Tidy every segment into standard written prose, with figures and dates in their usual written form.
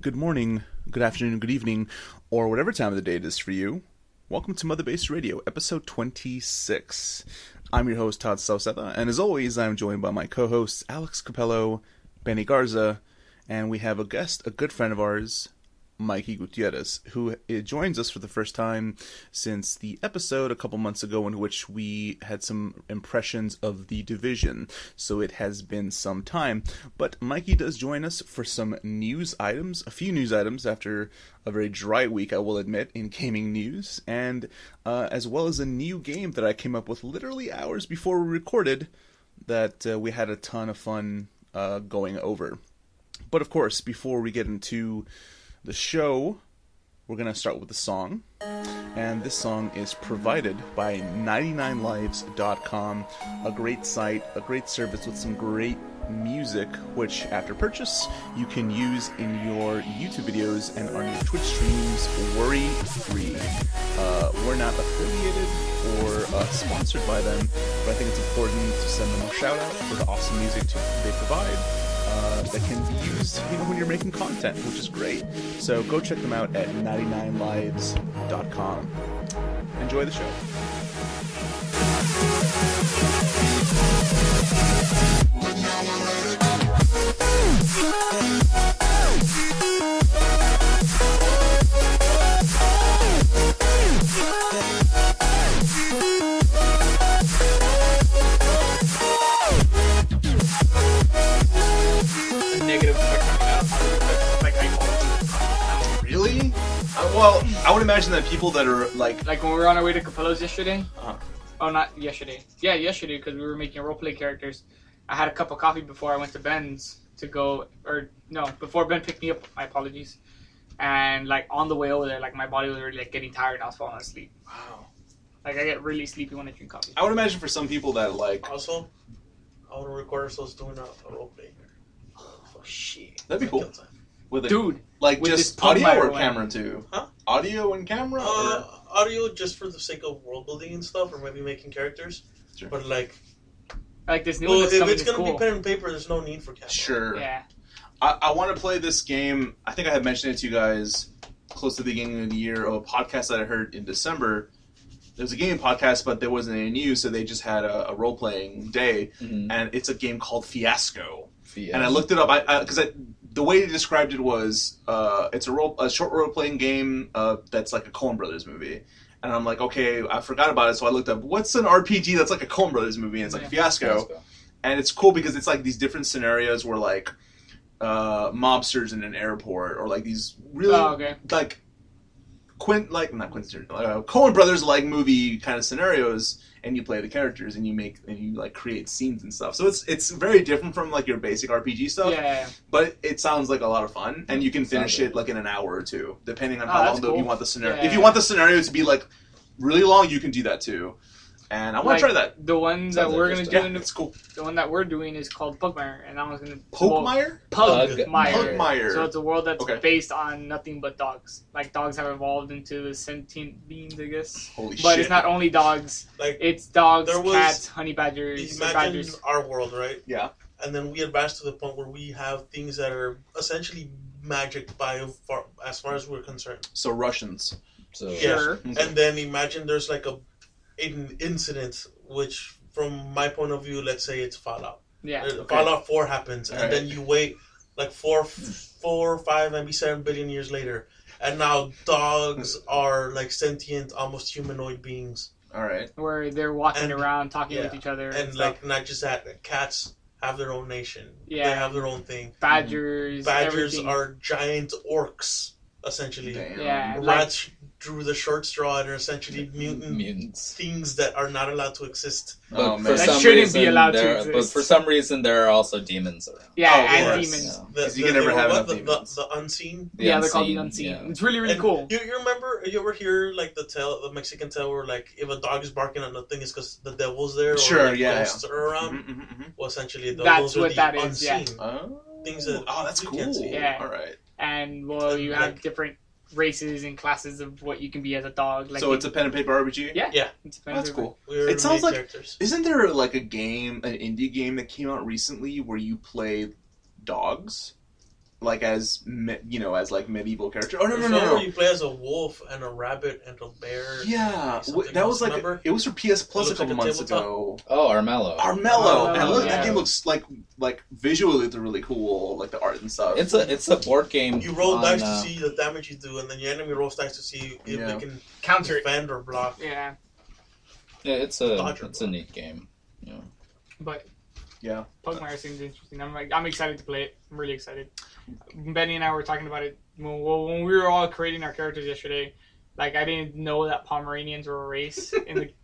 good morning, good afternoon, good evening, or whatever time of the day it is for you. Welcome to Mother Base Radio, episode 26. I'm your host, Todd Sauceda, and as always, I'm joined by my co-hosts, Alex Capello, Benny Garza, and we have a guest, a good friend of ours, Mikey Gutierrez, who joins us for the first time since the episode a couple months ago in which we had some impressions of The Division. So it has been some time. But Mikey does join us for some news items, a few news items after a very dry week, I will admit, in gaming news, and as well as a new game that I came up with literally hours before we recorded that we had a ton of fun going over. But of course, before we get into the show, we're going to start with the song, and this song is provided by 99lives.com, a great site, a great service with some great music, which after purchase you can use in your YouTube videos and on your Twitch streams worry-free. We're not affiliated or sponsored by them, but I think it's important to send them a shout out for the awesome music they provide. That can be used, when you're making content, which is great. So go check them out at 99lives.com. Enjoy the show. Really? Well, I would imagine that people that are like when we were on our way to Capello's yesterday. Oh, not yesterday. Yeah, yesterday, because we were making roleplay characters. I had a cup of coffee before I went to Ben's to go, before Ben picked me up. My apologies. And on the way over there, my body was really getting tired and I was falling asleep. Wow. I get really sleepy when I drink coffee. I would imagine for some people that Also, I want to record ourselves doing a roleplay. Oh shit. That'd be cool. With just audio or camera too? Huh? Audio and camera? Audio just for the sake of world building and stuff, or maybe making characters. Sure. But this new one that's if coming it's is gonna cool. be pen and paper, there's no need for camera. Sure. Yeah. I want to play this game. I think I had mentioned it to you guys close to the beginning of the year of a podcast that I heard in December. There was a gaming podcast, but there wasn't any news, so they just had a role-playing day, and it's a game called Fiasco. And I looked it up because the way they described it was it's a short role-playing game that's like a Coen Brothers movie. And I'm like, okay, I forgot about it, so I looked up, what's an RPG that's like a Coen Brothers movie? And it's like Fiasco. And it's cool because it's these different scenarios where mobsters in an airport, or these really Coen Brothers movie kind of scenarios, and you play the characters and you create scenes and stuff. So it's very different from your basic RPG stuff. Yeah. But it sounds like a lot of fun, and you can finish it in an hour or two, depending on how long cool. you want the scenario. Yeah. If you want the scenario to be really long, you can do that too. And I want to try that. The one that we're gonna do, it's cool. The one that we're doing is called Pugmire, and that one's gonna Pugmire. Pugmire. So it's a world that's Okay. based on nothing but dogs. Dogs have evolved into sentient beings, I guess. Holy But shit! it's not only dogs. It's dogs, cats, honey badgers, Imagine badgers. our world, right? Yeah. And then we advance to the point where we have things that are essentially magic as far as we're concerned. So Russians. So Sure. Okay. And then imagine there's an incident, which from my point of view, let's say it's Fallout. Yeah. Fallout 4 happens, and Right. then you wait 4, 5, maybe 7 billion years later, and now dogs are sentient, almost humanoid beings. All right. Where they're walking around, talking with each other, and stuff. not just that, cats have their own nation. Yeah. They have their own thing. Badgers. everything. are giant orcs, essentially. Damn. Yeah. Rats drew the short straw and are essentially mutants. things that are not allowed to exist. But man. for That some shouldn't reason, be allowed to exist. But for some reason, there are also demons around. Yeah, Oh, of and course. demons. You can never have enough the demons. unseen. Yeah, they're called the unseen. Yeah. It's really, really And cool. You remember? You ever hear the Mexican tale where if a dog is barking at nothing, it's because the devil's there, or Sure, yeah, ghosts are around. Mm-hmm. Well, essentially, That's those are what the that is, yeah. unseen things that that's you cool. can't see. Yeah. All right. And And, you have different races and classes of what you can be as a dog. So it's a pen and paper RPG? Yeah. Yeah. It's a pen That's and paper. cool. We're It sounds main like- characters. Isn't there an indie game that came out recently where you play dogs? like as as like medieval character. Oh no There's no one no where no. you play as a wolf and a rabbit and a bear. Yeah, and something that else, was like remember? it was for PS Plus a looks like couple a months tabletop. ago. Oh, Armello. Armello, and look, yeah. that game looks like visually it's really cool, like the art and stuff. It's a board game. You roll on, dice to see the damage you do, and then your enemy rolls dice to see if Yeah. they can Counter it. defend or block. Yeah, Yeah, it's Dodger a neat game. Yeah. but yeah. Pugmire seems interesting. I'm excited to play it. I'm really excited. Benny and I were talking about it when we were all creating our characters yesterday. Like, I didn't know that Pomeranians were a race,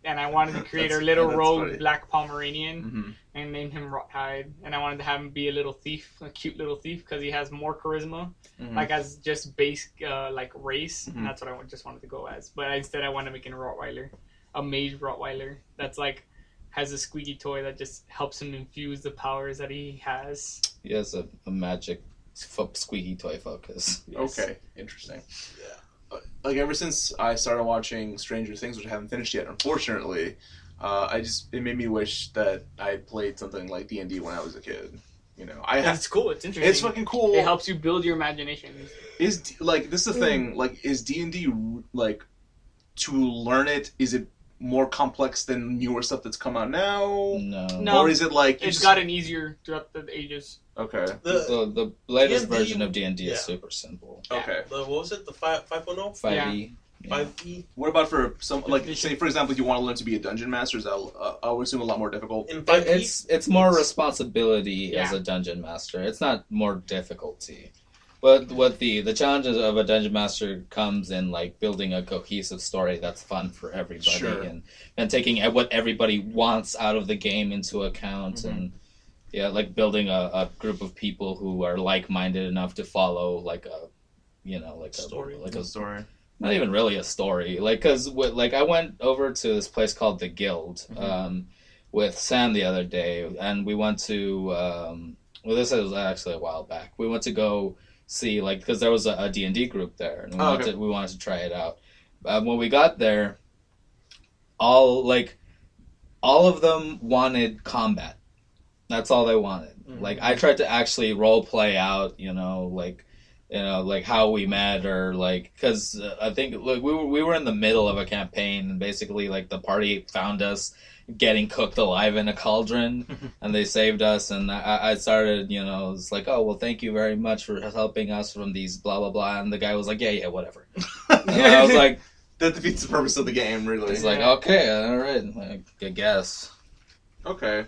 and I wanted to create our little that's rogue funny. black Pomeranian Mm-hmm. and name him Rothhide. And I wanted to have him be a little thief, a cute little thief, because he has more charisma, Mhm. like as just base like race. Mhm. And that's what I just wanted to go as. But instead, I wanted to make him a Rottweiler, a mage Rottweiler. That's like has a squeaky toy that just helps him infuse the powers that he has. He has a magic squeaky toy focus. Yes. Okay, interesting. Yeah. Like ever since I started watching Stranger Things, which I haven't finished yet, unfortunately, it made me wish that I played something like D&D when I was a kid. It's cool. It's interesting. It's fucking cool. It helps you build your imagination. Is this is the thing? Like, is D&D like to learn it? Is it more complex than newer stuff that's come out now? No. Or is it like It's gotten easier throughout the ages. Okay. The latest D&D version of D&D yeah. is super simple. Yeah. Okay. What was it? The 5.0? 5e. Yeah. 5e? What about for some like say for example, you want to learn to be a dungeon master? Is that I would assume a lot more difficult? In 5e? It's more responsibility as Yeah. a dungeon master. It's not more difficulty. But what the challenges of a dungeon master comes in like building a cohesive story that's fun for everybody Sure. and taking what everybody wants out of the game into account Mhm. and like building a group of people who are like-minded enough to follow like a Story. Good story. not even really a story, because I went over to this place called the Guild with Sam the other day, and we went to this was actually a while back. We went to go see because there was a D&D group there, and we wanted to try it out. When we got there, all of them wanted combat. That's all they wanted. Mm-hmm. Like I tried to actually role play out, how we met, or because I think we were in the middle of a campaign, and basically the party found us getting cooked alive in a cauldron, and they saved us, and I started, it was like, oh well, thank you very much for helping us from these blah blah blah, and the guy was like, yeah, whatever. And I was like, that defeats the purpose of the game, really. it's like, okay, all right, I guess. Okay.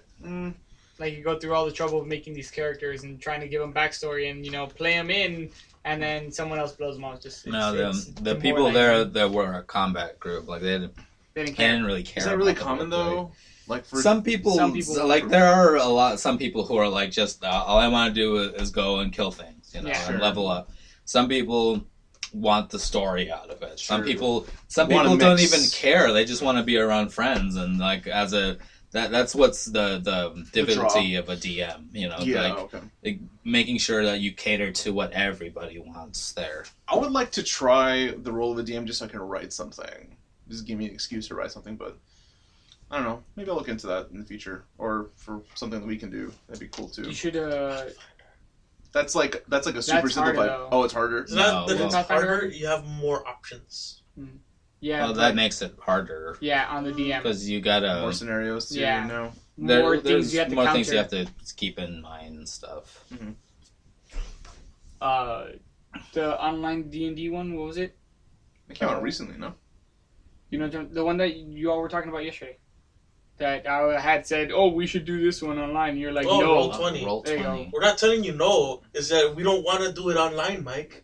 Like, you go through all the trouble of making these characters and trying to give them backstory and play them in, and then someone else blows them off. The people there that were a combat group, they didn't really care. Is that really about the common role play. though? Like for Some people there are some people who are just all I want to do is go and kill things, Yeah. Sure. and level up. Some people want the story out of it. Some Sure. people Wanna don't mix. even care. They just want to be around friends, and that's what's the difficulty of a DM. Okay. Making sure that you cater to what everybody wants there. I would like to try the role of a DM just so I can write something. Just give me an excuse to write something, but I don't know. Maybe I'll look into that in the future, or for something that we can do. That'd be cool too. You should. That's like a super That's harder, simplified. though. Oh, it's harder. It's not that No, it's well- harder, you have more options. Yeah. Well, that makes it harder Yeah, on the DM. because you gotta More scenarios too. Yeah. No. More things there's you have to more counter. things you have to keep in mind and stuff. The online D&D one. What was it? It came out recently, no? The one that you all were talking about yesterday. That I had said, oh, we should do this one online. And you're like, Oh, no. Roll 20. Roll There you 20. We're not telling you no. Is that we don't want to do it online, Mike.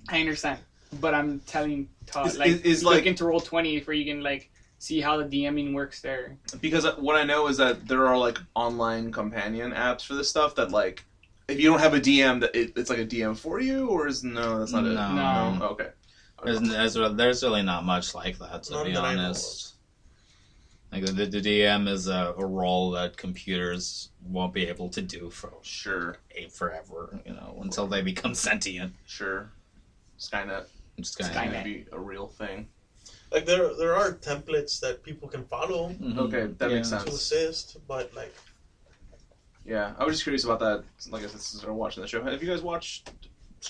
I understand, but I'm telling Todd, Is look like- into Roll20 where you can see how the DMing works there. Because what I know is that there are online companion apps for this stuff that if you don't have a DM, that it's like a DM for you, or is no? That's not it. No. No. Okay. There's really not much like that, to None be that I know honest. The DM is a role that computers won't be able to do for Sure. forever, until they become sentient. Sure. Skynet. It's kind Skynet. of Gonna be a real thing. There are templates that people can follow Okay, that makes to sense. assist, but Yeah, I was just curious about that. Like I said, since we're watching the show, have you guys watched?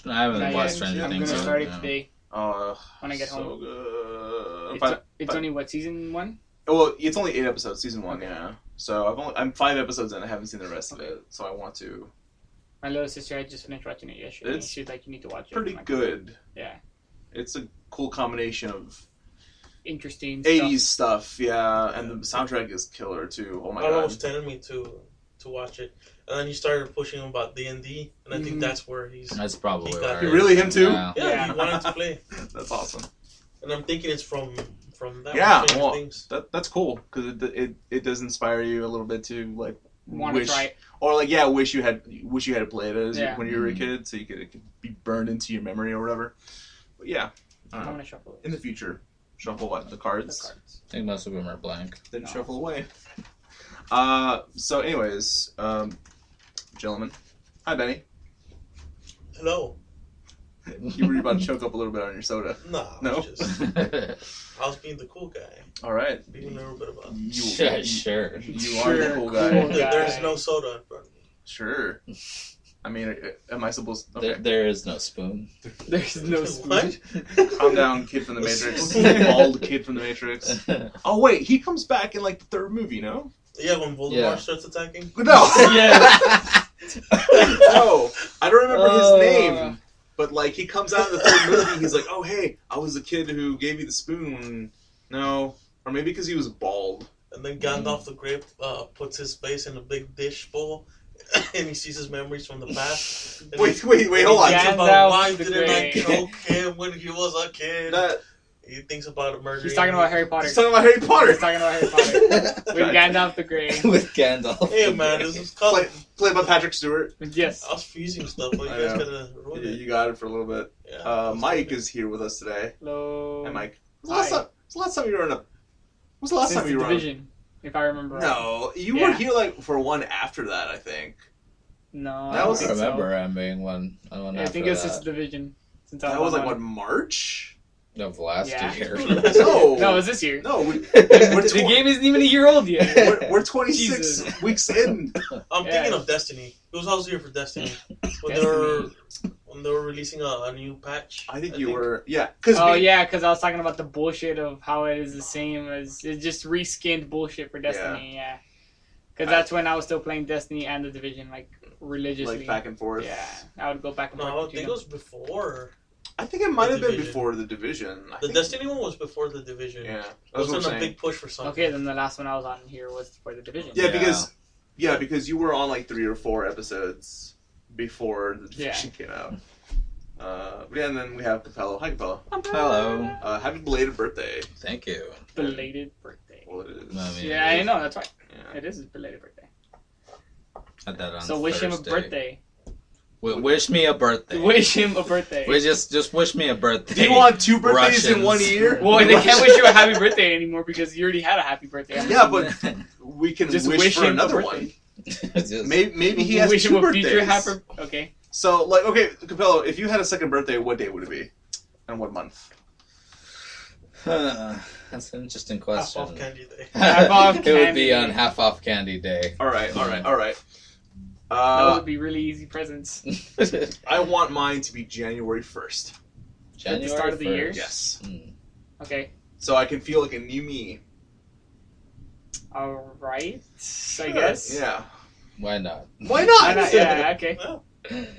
I haven't Not watched yet. Stranger I'm Things. gonna so, start it yeah. today When I get so home. good. It's only what, season 1? Well, it's only 8 episodes, season 1. Yeah. So I'm 5 episodes in. I haven't seen the rest of it, so I want to. My little sister had just finished watching it yesterday. It's She's like, you need to watch it. Pretty I'm like, good. Yeah. It's a cool combination of Interesting 80s stuff, yeah, and the soundtrack is killer too. Oh my Arlo god. was telling me to watch it, and then he started pushing him about D&D, and I think that's where he's. That's probably He got- where. Really, him too? Yeah. Yeah, he wanted to play, That's awesome. and I'm thinking it's from that. Yeah, Stranger well, Things. that's cool because it does inspire you a little bit to like Want to wish try it. or like wish you had played it Yeah. when you were a Mhm. kid, so it could be burned into your memory or whatever. But yeah, I'm going to shuffle it. in the future, shuffle what the The cards, cards. I think most of them are blank. then No. shuffle away. So anyways, gentlemen, hi Benny. Hello. You were about to choke up a little bit on your soda. Nah. No? I was being the cool guy, All right, being a little bit about. Sure. You are the cool guy. Cool. There's no soda in front of me. Sure. I mean, am I supposed? Okay. There is no spoon. There's no What? spoon. Calm down, kid from the Matrix. Spoon. Bald kid from the Matrix. Oh wait, he comes back in like the 3rd movie, no? Yeah, when Voldemort Yeah. starts attacking. No. Yeah. No, I don't remember his Oh. name. But like he comes out in the 3rd movie, he's like, "Oh hey, I was the kid who gave you the spoon." No, or maybe because he was bald. And then Gandalf the Great puts his face in a big dish bowl, and he sees his memories from the past. And Wait, he hold on. thinks Gandalf about why the didn't I Great. choke him when he was a kid. That, He thinks about a murder. He's talking about Harry Potter. he's talking about Harry Potter. He's talking about Harry Potter. With Gandalf the Grey. With Gandalf. Hey man, this is called. Played by Patrick Stewart. Yes. I was fusing stuff, but you I guys know. gotta ruin Yeah, it. you got it for a little bit. Yeah, Mike is here with us today. Hello. Hey, Mike. Hi. When's the last time you were in a? When's the last Since time you the were on? Division, if I remember right. No, you Yeah. were here like for one after that, I think. No, I I That don't was- don't think remember so. him being one. I after think it was that. since the Division. Since That was like on what one. March? Of last Yeah. year. No, No, it was this year. no. We're The game isn't even a year old yet. we're 26 Jesus. weeks in. I'm Yeah. thinking of Destiny. It was also here for Destiny. When they were releasing a new patch. I think you were, yeah. Cause Oh yeah, because I was talking about the bullshit of how it is the same as it's just reskinned bullshit for Destiny. Yeah, because that's when I was still playing Destiny and the Division like religiously. like back and forth. Yeah, I would go back and forth. No, I between think it them. was before. I think it might have been Division. before the Division. I The think- Destiny one was before the Division. Yeah, It that's what I'm wasn't a saying. big push for something. Okay, then the last one I was on here was for the Division. Yeah, Yeah. because you were on like 3 or 4 episodes before the Division came out. Yeah, and then we have Capello. Hi, Capello. Hello. Happy belated birthday. Thank you. Belated birthday. Well, it is. I mean, Yeah, I know. That's right. Yeah. It is his belated birthday. Had that on So wish him a Thursday. birthday. Wish me a birthday. Wish him a birthday. Just wish me a birthday. Do you want 2 birthdays in Russians. 1 year? Well, they can't wish you a happy birthday anymore because you already had a happy birthday. I'm Yeah, assuming. but we can Just wish wish for him a another birthday. one. Just- Maybe he has wish 2 him a future birthdays. happy. Okay. So, like, okay, Capello, if you had a second birthday, what day would it be? And what month? That's an interesting Half question. off candy day. Half off It would candy. be on half off candy day. All right. Those would be really easy presents. I want mine to be January 1st. January start of the year? 1st. Yes. Hmm. Okay. So I can feel like a new me. All right. I Sure. guess. Yeah. Why not? Why not? Why not? Yeah. Okay.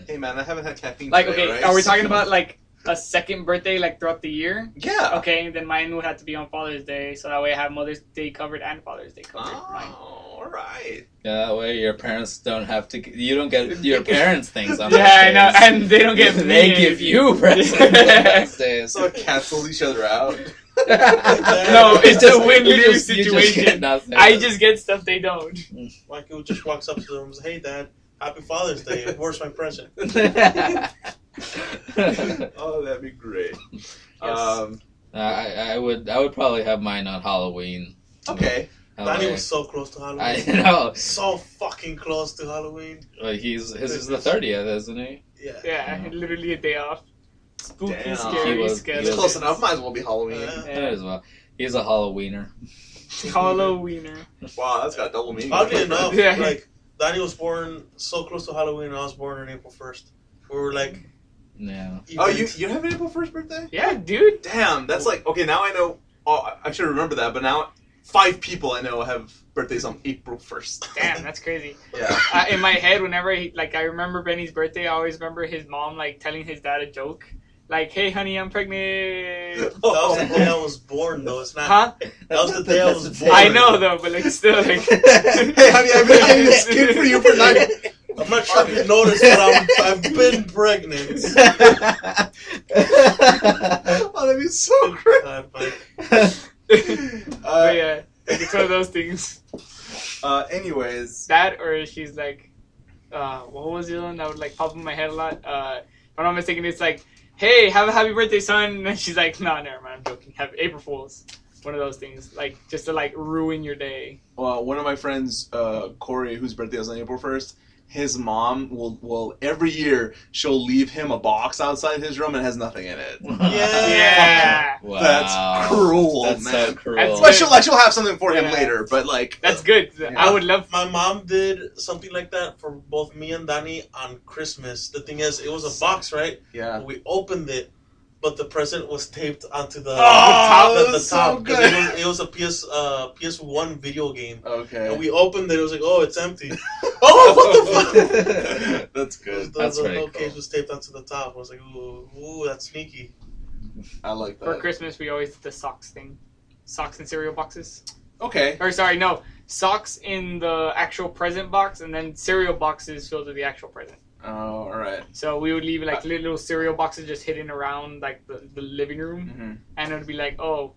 Hey man, I haven't had caffeine Like, today, okay. right? Are we talking about like a second birthday like throughout the year? Yeah. Okay. Then mine would have to be on Father's Day, so that way I have Mother's Day covered and Father's Day covered. Mine. Oh, all right. Yeah, that way your parents don't have to. You don't get your parents things on Yeah, I know, those days. and they don't get me They give anything. you presents on those days. So it cancels each other out. No, it's a win-lose You just situation. get nothing. I just get stuff they don't. Michael just walks up to them and says, "Hey, Dad, Happy Father's Day. Where's my present?" Oh, that'd be great. I would probably have mine on Halloween. Okay. Danny was so close to Halloween. I know. So fucking close to Halloween. Well, his is the 30th, isn't he? Yeah. Yeah, literally a day off. Spooky, Damn. scary, He was- skeletons. It's close enough. Might as well be Halloween. Yeah. Might as well. He's a Halloweener. Halloweener. Wow, that's got double meaning. Oddly enough, Yeah. like Danny was born so close to Halloween, and I was born on April 1st. We were like, Yeah. Oh, you have an April 1st birthday? Yeah, dude. Damn, that's like, okay, now I know, I should remember that, but now 5 people I know have birthdays on April 1st. Damn, that's crazy. Yeah. In my head, whenever I remember Benny's birthday, I always remember his mom like telling his dad a joke, like, "Hey, honey, I'm pregnant." that was the day I was born, though. It's not. Huh? That was the day I was born. I know though, but like still, like. Hey, honey, I've been getting this kid for you for 9. I'm not sure if you noticed, but I've been pregnant. Oh, that'd be so great. But yeah, like, it's one of those things. Anyways. That, or she's like, what was the other one that would like pop in my head a lot? If I'm not mistaken, it's like, "Hey, have a happy birthday, son." And she's like, "No, never mind, I'm joking. Have April Fools." One of those things, like, just to like ruin your day. Well, one of my friends, Corey, whose birthday was on April 1st, his mom will every year she'll leave him a box outside his room and it has nothing in it. Yeah. Wow. That's cruel, That's man. so cruel. That's But she'll have something for him Yeah. later, but like That's good. I would love. My mom did something like that for both me and Danny on Christmas. The thing is, it was a box, right? yeah. We opened it, but the present was taped onto the Oh, the so top. good. It was a PS1 video game. Okay. And we opened it. It was like, oh, it's empty. Oh, what the fuck? That's good. That's the pretty whole cool. case was taped onto the top. I was like, ooh, that's sneaky. I like For that. Christmas, we always did the socks thing. Socks and cereal boxes. Okay. Or sorry, no. Socks in the actual present box, and then cereal boxes filled with the actual present. Oh, all right. So we would leave like little cereal boxes just hidden around like the living room, Mm-hmm. and it would be like, "Oh,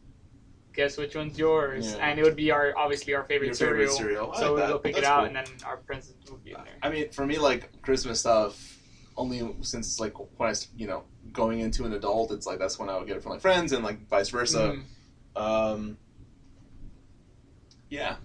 guess which one's yours?" Yeah. And it would be obviously our favorite Your cereal. favorite cereal. I So like we'd go that. pick it That's out, cool. and then our presents would be in there. I mean, for me, like Christmas stuff, only since like when I, going into an adult, it's like that's when I would get it from my friends and like vice versa. Mm. Yeah.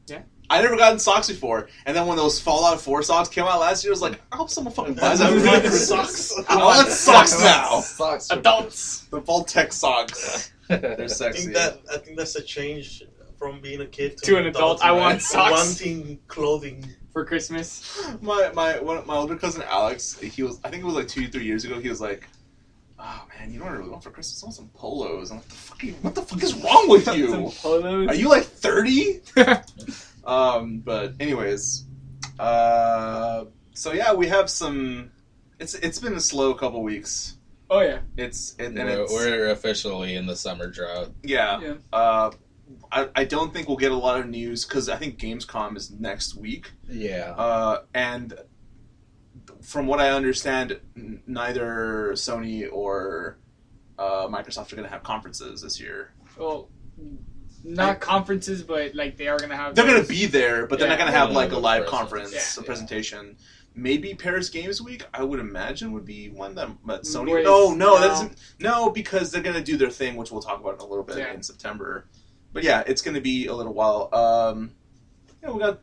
Yeah. I never gotten socks before, and then when those Fallout 4 socks came out last year, I was like, I hope someone fucking buys that for me. I want Christmas. socks. I want socks now. Socks. Adults The Vault-Tec socks. They're I sexy. think that's a change from being a kid to an adult. I want socks wanting clothing. for Christmas. My older cousin Alex, I think it was like 2-3 years ago. He was like, "Oh man, you know what I really want for Christmas? I want some polos." I'm like, what the fuck is wrong with Some you? polos. Are you like 30? But anyways, so yeah, we have some. It's been a slow couple weeks. Oh yeah. We're officially in the summer drought. Yeah. I don't think we'll get a lot of news because I think Gamescom is next week. Yeah. And from what I understand, neither Sony or Microsoft are going to have conferences this year. Well, not conferences, but like they are gonna have. They're going those. to be there, but they're not Yeah. going to have Yeah, like a the live presence. conference, Yeah. a presentation. Maybe Paris Games Week, I would imagine, would be one that Sony. Wait, No, no. that doesn't. No, because they're going to do their thing, which we'll talk about in a little bit Yeah. in September. But yeah, it's going to be a little while. We got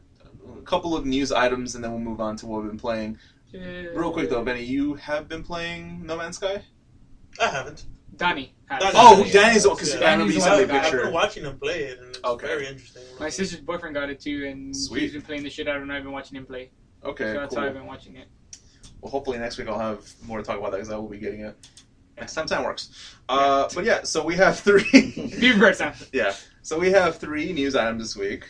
a couple of news items, and then we'll move on to what we've been playing. Real quick though, Benny, you have been playing No Man's Sky? I haven't. Danny. has. Danny. Oh, Yeah. Danny's because Yeah. I remember you Danny's sent me a one of I've picture. been watching him play it, and it's Okay. very interesting. My sister's boyfriend got it too, and Sweet. he's been playing the shit out of it, and I've been watching him play. Okay, So that's how I've cool. been watching it. Well, hopefully next week I'll have more to talk about that because I will be getting it. Next time works. But yeah, so we have 3. Beaver Bird sound. Yeah, so we have 3 news items this week.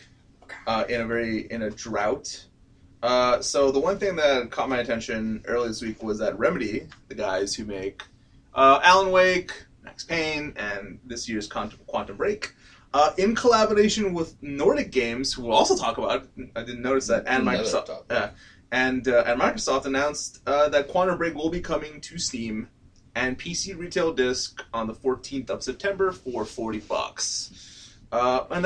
In a drought. So the one thing that caught my attention earlier this week was that Remedy, the guys who make Alan Wake, Max Payne, and this year's Quantum Break, in collaboration with Nordic Games, who we'll also talk about, I didn't notice that, and Another Microsoft, topic. and Microsoft announced that Quantum Break will be coming to Steam and PC retail disc on the 14th of September for $40. And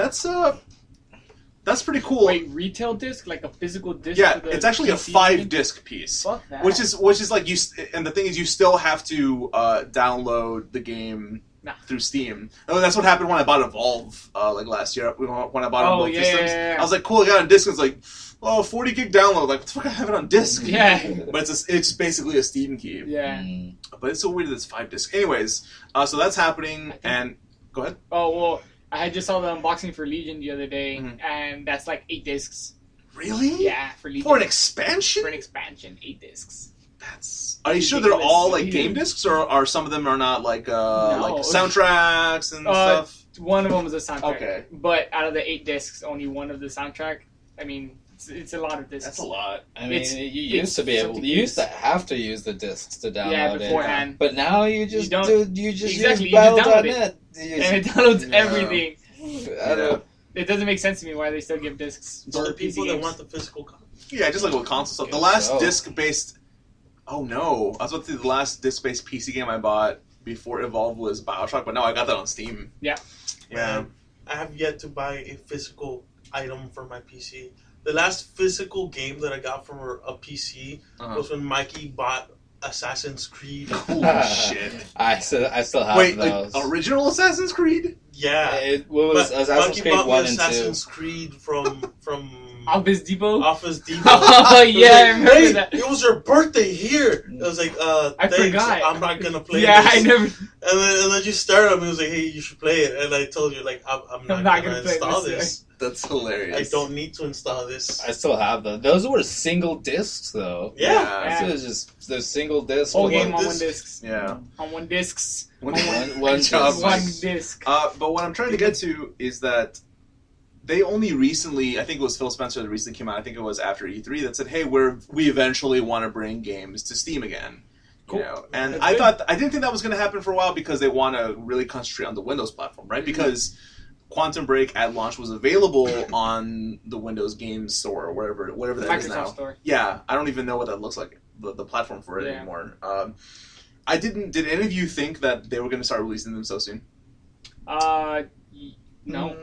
that's pretty cool. Wait, retail disc, like a physical disc? Yeah, for the it's actually a PC 5-disc piece, Fuck that. which is like and the thing is, you still have to download the game Nah. through Steam. Oh, that's what happened when I bought Evolve like last year. When I bought it on both systems, yeah. I was like, cool, I got it on disc. It's like, 40 gig download. Like, what the fuck? I have it on disc. Yeah. But it's basically a Steam key. Yeah. Mm. But it's so weird that it's 5 disc. Anyways, so that's happening. And go ahead. Oh well, I just saw the unboxing for Legion the other day, Mhm. and that's like 8 discs. Really? Yeah, for Legion. For an expansion? For an expansion, 8 discs. That's. Are you sure they're all like game discs, or are some of them are not like like soundtracks and stuff? One of them is a soundtrack. Okay. But out of the 8 discs, only one of the soundtrack. I mean, it's a lot of discs. That's a lot. I mean, you used to be able. You used to have to use the discs to download it. Beforehand. But now you just exactly, use you just download Battle.net. And it downloads everything. I don't. It doesn't make sense to me why they still give discs. So the people PC that games. want the physical copy. Yeah, just like with console stuff. The Guess last so. disc-based. Oh no! I was about to say the last disc-based PC game I bought before Evolve was BioShock, but no, I got that on Steam. Yeah. Yeah. I have yet to buy a physical item for my PC. The last physical game that I got from a PC was when Mikey bought Assassin's Creed. Holy shit! I still have Wait, those. like original Assassin's Creed? Yeah. What was But Assassin's Mikey Creed bought 1 me and 2? Assassin's Creed from Office Depot? Office Depot. Oh, yeah, I remember Hey, that. it was your birthday here. It was like, I thanks, forgot. I'm not gonna play Yeah, this. I never. And then you started him. He was like, "Hey, you should play it." And I told you, like, I'm not gonna play install this. this. That's hilarious. I don't need to install this. I still have those. Those were single discs, though. Yeah. This is just the single disc. Whole with game one on one disc. discs. Yeah. On one discs. One One job, disc. One Mike. disc. But what I'm trying to get to is that they only recently, I think it was Phil Spencer that recently came out, I think it was after E3, that said, hey, we eventually want to bring games to Steam again. Cool. You know? And That's I good. thought, I didn't think that was going to happen for a while because they want to really concentrate on the Windows platform, right? Mhm. Because Quantum Break at launch was available on the Windows Games Store or whatever that is now. Microsoft Store. Yeah, I don't even know what that looks like, the platform for it Yeah. anymore. Did any of you think that they were going to start releasing them so soon? No.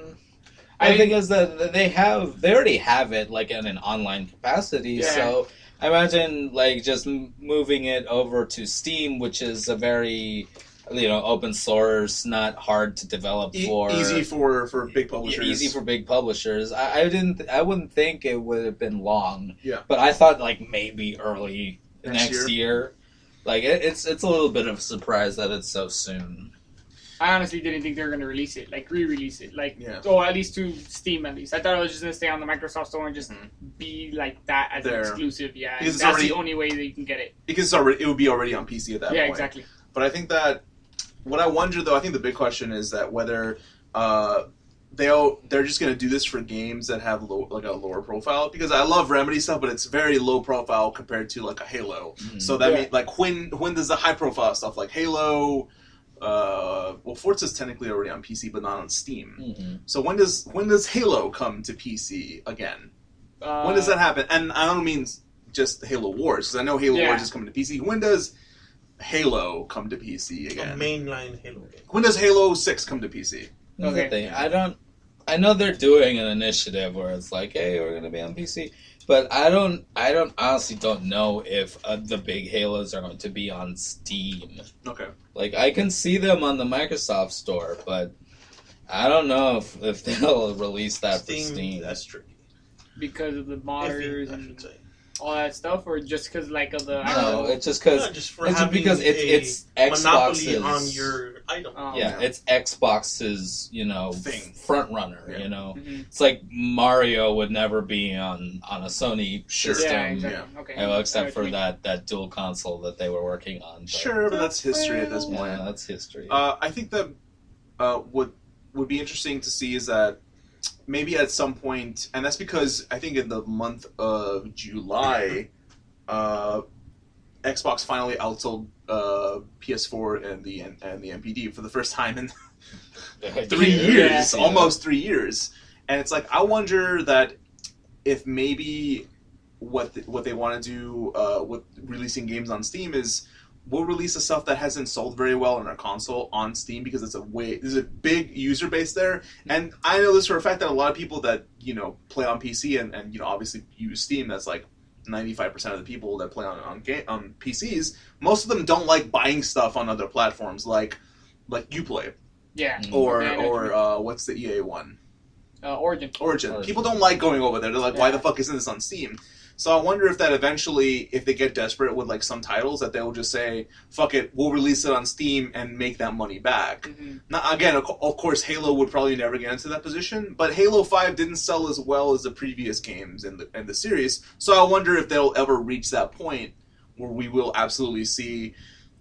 I think is that they already have it like in an online capacity. Yeah. So I imagine like just moving it over to Steam, which is a very open source, not hard to develop for Easy for big publishers. easy for big publishers. I wouldn't think it would have been long. Yeah. But I thought like maybe early Next next year. Like it's a little bit of a surprise that it's so soon. I honestly didn't think they were going to release it, like re-release it, like at least to Steam at least. I thought it was just going to stay on the Microsoft Store and just be like that as an exclusive. Yeah, Because that's the only way that you can get it. Because it would be already on PC at that point. Yeah, exactly. But I think that what I wonder though, I think the big question is that whether they're just going to do this for games that have a lower profile, because I love Remedy stuff, but it's very low profile compared to like a Halo. Mm-hmm. So that means like when does the high profile stuff like Halo? Forza's technically already on PC, but not on Steam. Mm-hmm. So when does Halo come to PC again? When does that happen? And I don't mean just Halo Wars, because I know Halo Wars is coming to PC. When does Halo come to PC again? A mainline Halo game. When does Halo 6 come to PC? Okay. I know they're doing an initiative where it's like, hey, we're gonna be on PC, but I honestly don't know if the big Halos are going to be on Steam. Okay. Like I can see them on the Microsoft Store, but I don't know if they'll release that for Steam. That's tricky. Because of the modders I and should say. all that stuff, or just because like of the No, it's just Not just for it's having because it's monopoly Xbox's on your item. yeah, it's Xbox's Thing. front runner. Yeah. Mhm. It's like Mario would never be on a Sony system. Yeah, exactly. Okay. Except for that dual console that they were working on. But, Sure, but that's history at this point. Yeah, that's history. I think that what would be interesting to see is that maybe at some point, and that's because I think in the month of July, Xbox finally outsold PS4 and the NPD for the first time in 3 years, Yeah. almost 3 years. And it's like, I wonder that if maybe what they want to do with releasing games on Steam is we'll release the stuff that hasn't sold very well on our console on Steam, because there's a big user base there. And I know this for a fact that a lot of people that, play on PC and obviously use Steam, that's like 95% of the people that play on PCs, most of them don't like buying stuff on other platforms like Uplay Yeah. or what's the EA one? Origin. Origin. People don't like going over there. They're like, why the fuck isn't this on Steam? So I wonder if that eventually, if they get desperate with like some titles, that they'll just say, "Fuck it, we'll release it on Steam and make that money back." Mm-hmm. Now, again, of course, Halo would probably never get into that position, but Halo 5 didn't sell as well as the previous games in the series. So I wonder if they'll ever reach that point where we will absolutely see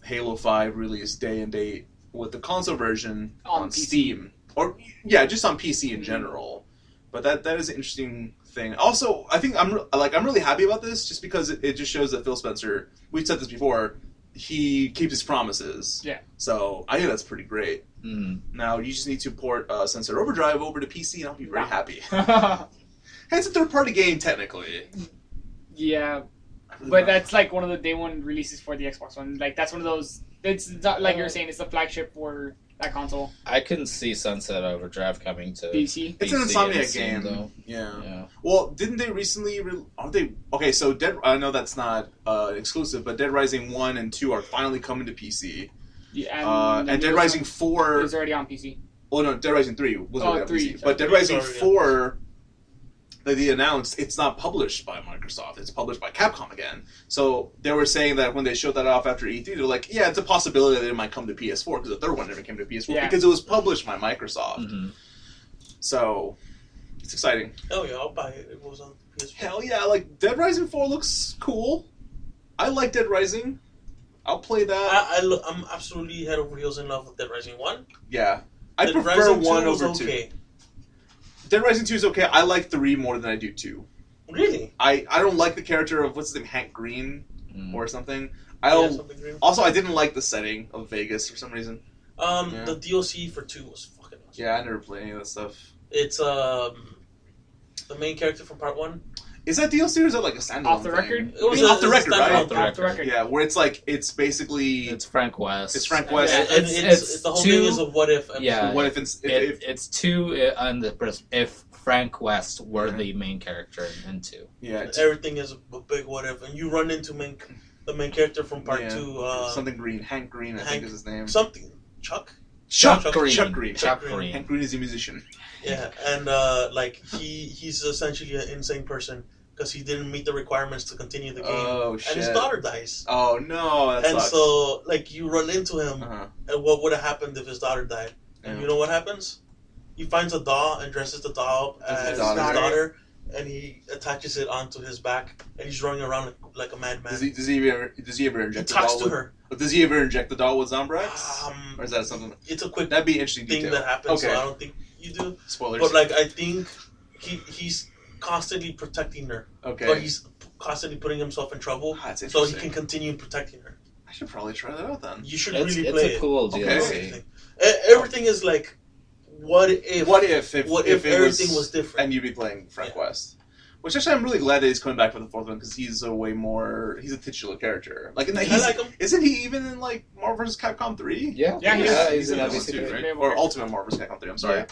Halo 5 release day and date with the console version on Steam. Or, yeah, just on PC in general. But that is an interesting thing. Also, I think I'm really happy about this just because it just shows that Phil Spencer, we've said this before, he keeps his promises. Yeah. So I think that's pretty great. Mm. Now you just need to port Sunset Overdrive over to PC and I'll be very happy. Yeah. It's a third-party game, technically. Yeah. But that's like one of the day one releases for the Xbox One. Like that's one of those. It's not, like you're saying, it's the flagship for that console. I can see Sunset Overdrive coming to PC. It's an Insomniac Steam, game. though. Yeah. Well, didn't they recently? Are they okay? So I know that's not exclusive, but Dead Rising 1 and 2 are finally coming to PC. Yeah, and Dead Rising 4 is already on PC. Oh no, Dead Rising 3 was already on 3, PC. But Dead Rising 4, they announced it's not published by Microsoft. It's published by Capcom again. So they were saying that when they showed that off after E3, they're like, yeah, it's a possibility that it might come to PS4 because the third one never came to PS4 because it was published by Microsoft. Mm-hmm. So it's exciting. Hell yeah, I'll buy it. It was on PS4. Hell yeah, like Dead Rising 4 looks cool. I like Dead Rising. I'll play that. I'm absolutely head over heels in love with Dead Rising 1. Yeah. I Dead prefer Rising 1 2 was over 2. okay. Dead Rising 2 is okay. I like 3 more than I do 2. Really? I don't like the character of, what's his name, Hank Green or something. I Yeah, don't. something green. Also, I didn't like the setting of Vegas for some reason. The DLC for 2 was fucking awesome. Yeah, I never played any of that stuff. It's the main character from part 1. Is that DLC or is that like a standalone Off the thing? record? It was Off the record, right? Off the record. Yeah, where it's like, it's basically... It's Frank West. It's Frank West. Yeah, and it's the whole thing is a what if episode. Yeah. What if it's 2 on the if Frank West were the main character in 2. Yeah. Everything is a big what if, and you run into the main character from part 2. Something Green. Hank Green, I think is his name. Something. Chuck Green. Chuck Green. Chuck Green. Hank Green is a musician. Yeah, and he's essentially an insane person because he didn't meet the requirements to continue the game. Oh, shit. And his daughter dies. Oh, no, that and sucks. so, you run into him, and what would have happened if his daughter died? And you know what happens? He finds a doll and dresses the doll up as his daughter, and he attaches it onto his back, and he's running around like a madman. Does he ever inject the doll? He talks to her. Does he ever inject the doll with Zombrex? Or is that something? It's a quick that'd be interesting thing detail. that happens, Okay. so I don't think you do. Spoilers. But I think he's constantly protecting her. Okay. But he's constantly putting himself in trouble, That's so interesting. he can continue protecting her. I should probably try that out then. You should It's really play a cool Okay. DLC. Everything is like, what if everything was different? and you'd be playing Frank West? Which actually, I'm really glad that he's coming back for the fourth one because he's a titular character. Like, I like him. Isn't he even in like Marvel vs. Capcom 3? Yeah, He's in obviously those two, too, right? Or Ultimate Marvel vs. Capcom 3. I'm sorry. Yeah.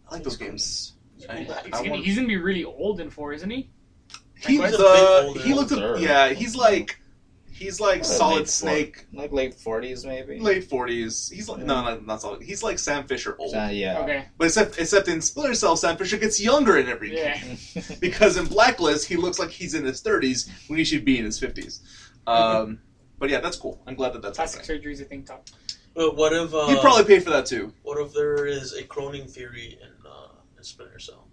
I like those games. He's gonna be really old in 4, isn't he? He Frank looks he's like Solid late Snake, like late 40s maybe. late 40s. He's like not Solid. He's like Sam Fisher old. Yeah. Okay. But except in Splinter Cell, Sam Fisher gets younger in every game. Because in Blacklist, he looks like he's in his 30s when he should be in his 50s. But yeah, that's cool. I'm glad that's Plastic happening. surgery is a thing, Todd. But what if He'd probably pay for that too. what if there is a cloning theory in Splinter Cell?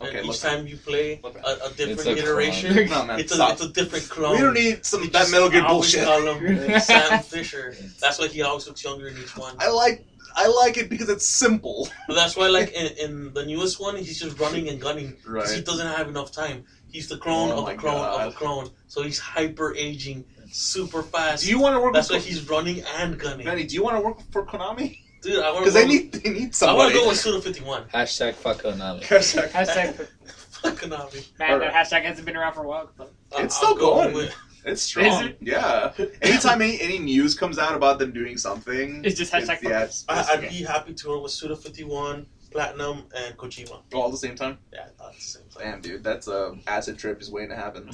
Okay, And look each time you play Look a different It's a iteration, clone. No, man, it's stop. a different clone. We don't need They that just Metal Gear always bullshit. call him Sam Fisher. That's why he always looks younger in each one. I like it because it's simple. But that's why, in the newest one, he's just running and gunning because he Right. doesn't have enough time. He's the clone Oh of my a clone God. of a clone, so he's hyper aging, super fast. Do you want to work That's why with he's running and gunning. Benny, do you want to work for Konami? Dude, I want Because to. they need I want somebody. to go with Suda 51. Hashtag fuck Konami. Hashtag. Fuck Konami. Man, that hashtag hasn't been around for a while. But It's I'll still go going. with- It's strong. Is it? Yeah. Anytime any news comes out about them doing something, It's just hashtag yeah, focus. I'd be happy to work with Suda 51, Platinum, and Kojima. all at the same time. Yeah, all at the same time. Damn, dude, that's a acid trip is waiting to happen.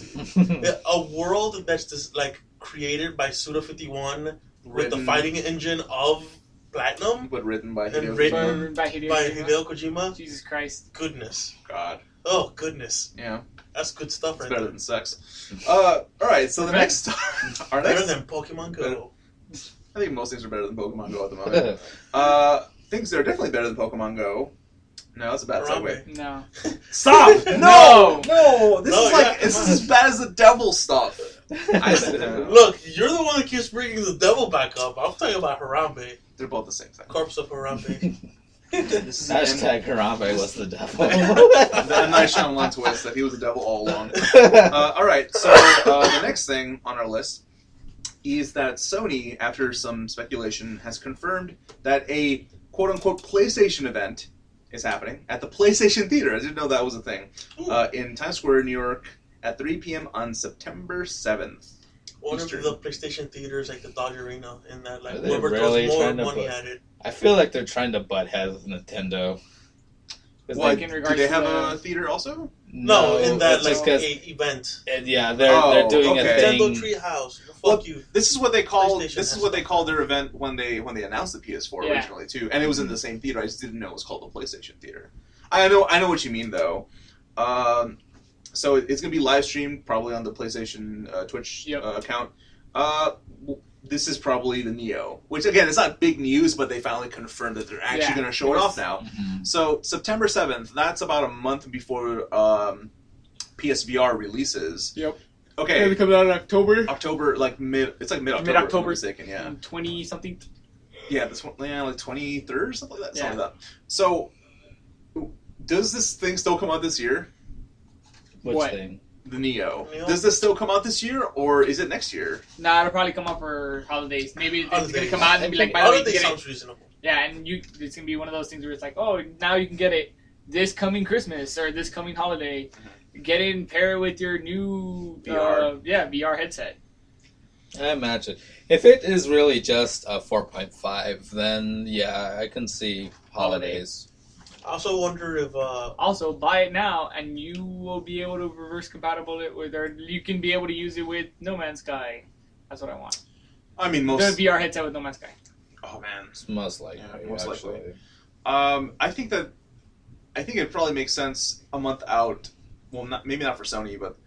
Yeah, a world that's just created by Suda 51 with the Written- fighting engine of Platinum but written by and Hideo written Kojima. by Hideo by Kojima. Hideo Kojima. Jesus Christ. Goodness. God. Oh, goodness. Yeah. That's good stuff It's right better there. than sex. All right, so the next... Better than Pokemon Go. I think most things are better than Pokemon Go at the moment. Things that are definitely better than Pokemon Go. No, that's a bad segue. No. Stop! No! This No, is like yeah, this come is as bad as the devil stuff. Look, you're the one that keeps bringing the devil back up. I'm talking about Harambe. They're both the same thing. Corpse of Harambe. This is Hashtag Harambe was the devil. the M. Night Shyamalan twist that he was the devil all along. All right, so the next thing on our list is that Sony, after some speculation, has confirmed that a quote-unquote PlayStation event is happening at the PlayStation Theater. I didn't know that was a thing. In Times Square, New York, at 3 p.m. on September 7th. One of the PlayStation theaters, like the Dodge Arena, in that, like, Are they whoever really throws more trying to money put- at it. I feel like they're trying to butt heads with Nintendo. What, like in do regards they to have the- a theater also? No, in that, it's like, just 'cause- event. yeah, they're doing okay. a thing. Nintendo Treehouse. Fuck Well, you. This is what they called. PlayStation This is has what they stuff. called their event when they announced the PS4 Yeah. originally too, and it was in the same theater. I just didn't know it was called the PlayStation Theater. I know what you mean though. So it's gonna be live streamed probably on the PlayStation Twitch account. This is probably the Neo, which again, it's not big news, but they finally confirmed that they're actually going to show it off now. Mhm. So September 7th, that's about a month before PSVR releases. Yep. Okay. It comes out in October. October, it's like mid-October. Mid-October. If I'm not mistaken, yeah. 20 something. Yeah, this one, like 23rd or something like that. Yeah. Something like that. So, does this thing still come out this year? Which What? thing? The Neo. Neo? Does this still come out this year, or is it next year? Nah, it'll probably come out for holidays. Maybe it's gonna Holidays. come out and be like, by the way, you Holiday get it. sounds reasonable. Yeah, and it's gonna be one of those things where it's like, oh, now you can get it this coming Christmas or this coming holiday. Get it and pair it with your new VR. VR headset. I imagine. If it is really just a 4.5, then yeah, I can see holidays. I also wonder if Also, buy it now, and you will be able to reverse compatible it with, or you can be able to use it with No Man's Sky. That's what I want. I mean, The most. VR headset with No Man's Sky. Oh man. It's most likely. Yeah, most actually. likely. I think it probably makes sense a month out. Well, maybe not for Sony, but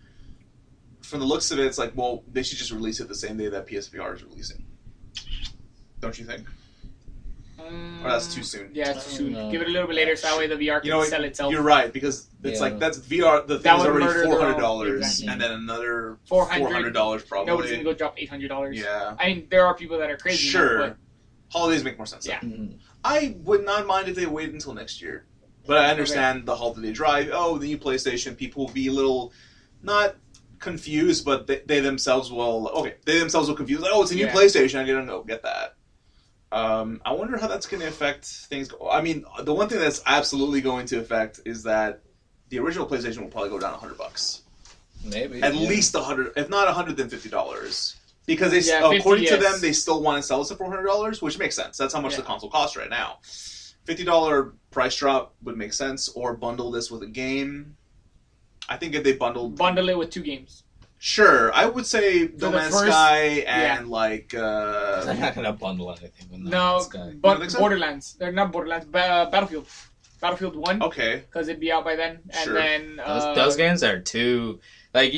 from the looks of it, it's like, well, they should just release it the same day that PSVR is releasing. Don't you think? Or that's too soon. Yeah, it's too soon. No. Give it a little bit later, so that way the VR can sell itself. You're right, because it's Yeah. like that's VR. The That thing's would already murder their own- $400, exactly. and then another $400 $400 probably. Nobody's gonna go drop $800. Yeah, I mean, there are people that are crazy. sure. Enough, Holidays make more sense. Yeah. Mhm. I would not mind if they waited until next year, but I understand the holiday drive. Oh, the new PlayStation. People will be a little not confused, but they themselves will. Okay, they themselves will confuse. Like, oh, it's a new Yeah. PlayStation. I'm gonna go get that. I wonder how that's going to affect things. I mean, the one thing that's absolutely going to affect is that the original PlayStation will probably go down $100. Maybe. At yeah. least $100, if not $100, then $50. Because they, Yeah, 50, according to yes. them, they still want to sell us at $400, which makes sense. That's how much Yeah. the console costs right now. $50 price drop would make sense, or bundle this with a game. I think if they bundled, Bundle it with 2 games. sure, I would say No the Man's first- Sky and like They're not gonna bundle anything with No, Man's Sky. but don't think so? Borderlands. They're not Borderlands. Battlefield. Battlefield 1, okay, because it'd be out by then. And Sure. then... Those games are too like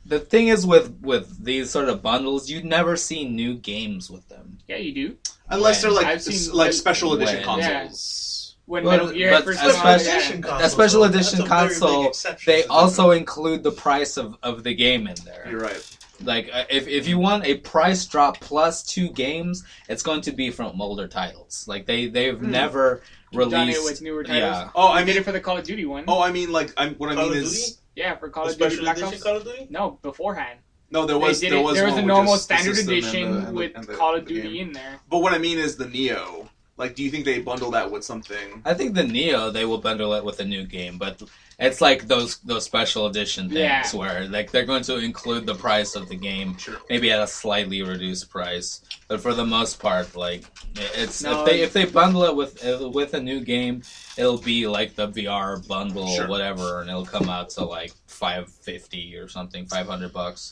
the thing is with these sort of bundles, you never see new games with them. Yeah, you do. unless they're like I've seen like the- special edition when- consoles. When Well, Metal Gear but first a came out, special- yeah. console, a special so edition that's a very big console, exception They to that. also include the price of the game in there. You're right. Like if you want a price drop plus 2 games, it's going to be from older titles. Like they've never released. Done it with newer titles. Yeah. Oh, I I did mean, it for the Call of Duty one. what I mean Call of is Yeah, for Call A of Duty special Black edition Ops. Call of Duty? No, beforehand. no, there was They did there it, was there was one a with normal just the standard system and edition the- with and the- Call of the Duty game. in there. But what I mean is the Neo. Like, do you think they bundle that with something? I think the Neo they will bundle it with a new game, but it's like those special edition things Yeah. where like they're going to include the price of the game, Sure. maybe at a slightly reduced price. But for the most part, like it's No, if they bundle it with a new game, it'll be like the VR bundle Sure. or whatever, and it'll come out to like $550 or something, $500.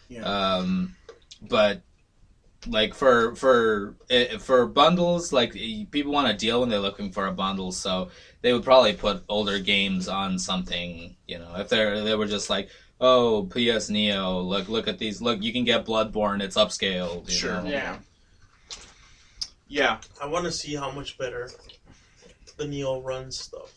Yeah. But like for bundles, like people want a deal when they're looking for a bundle, so they would probably put older games on something. If they were just like, oh, PS Neo, look at these, look, you can get Bloodborne, it's upscaled. Sure. Yeah. Yeah. I want to see how much better the Neo runs stuff.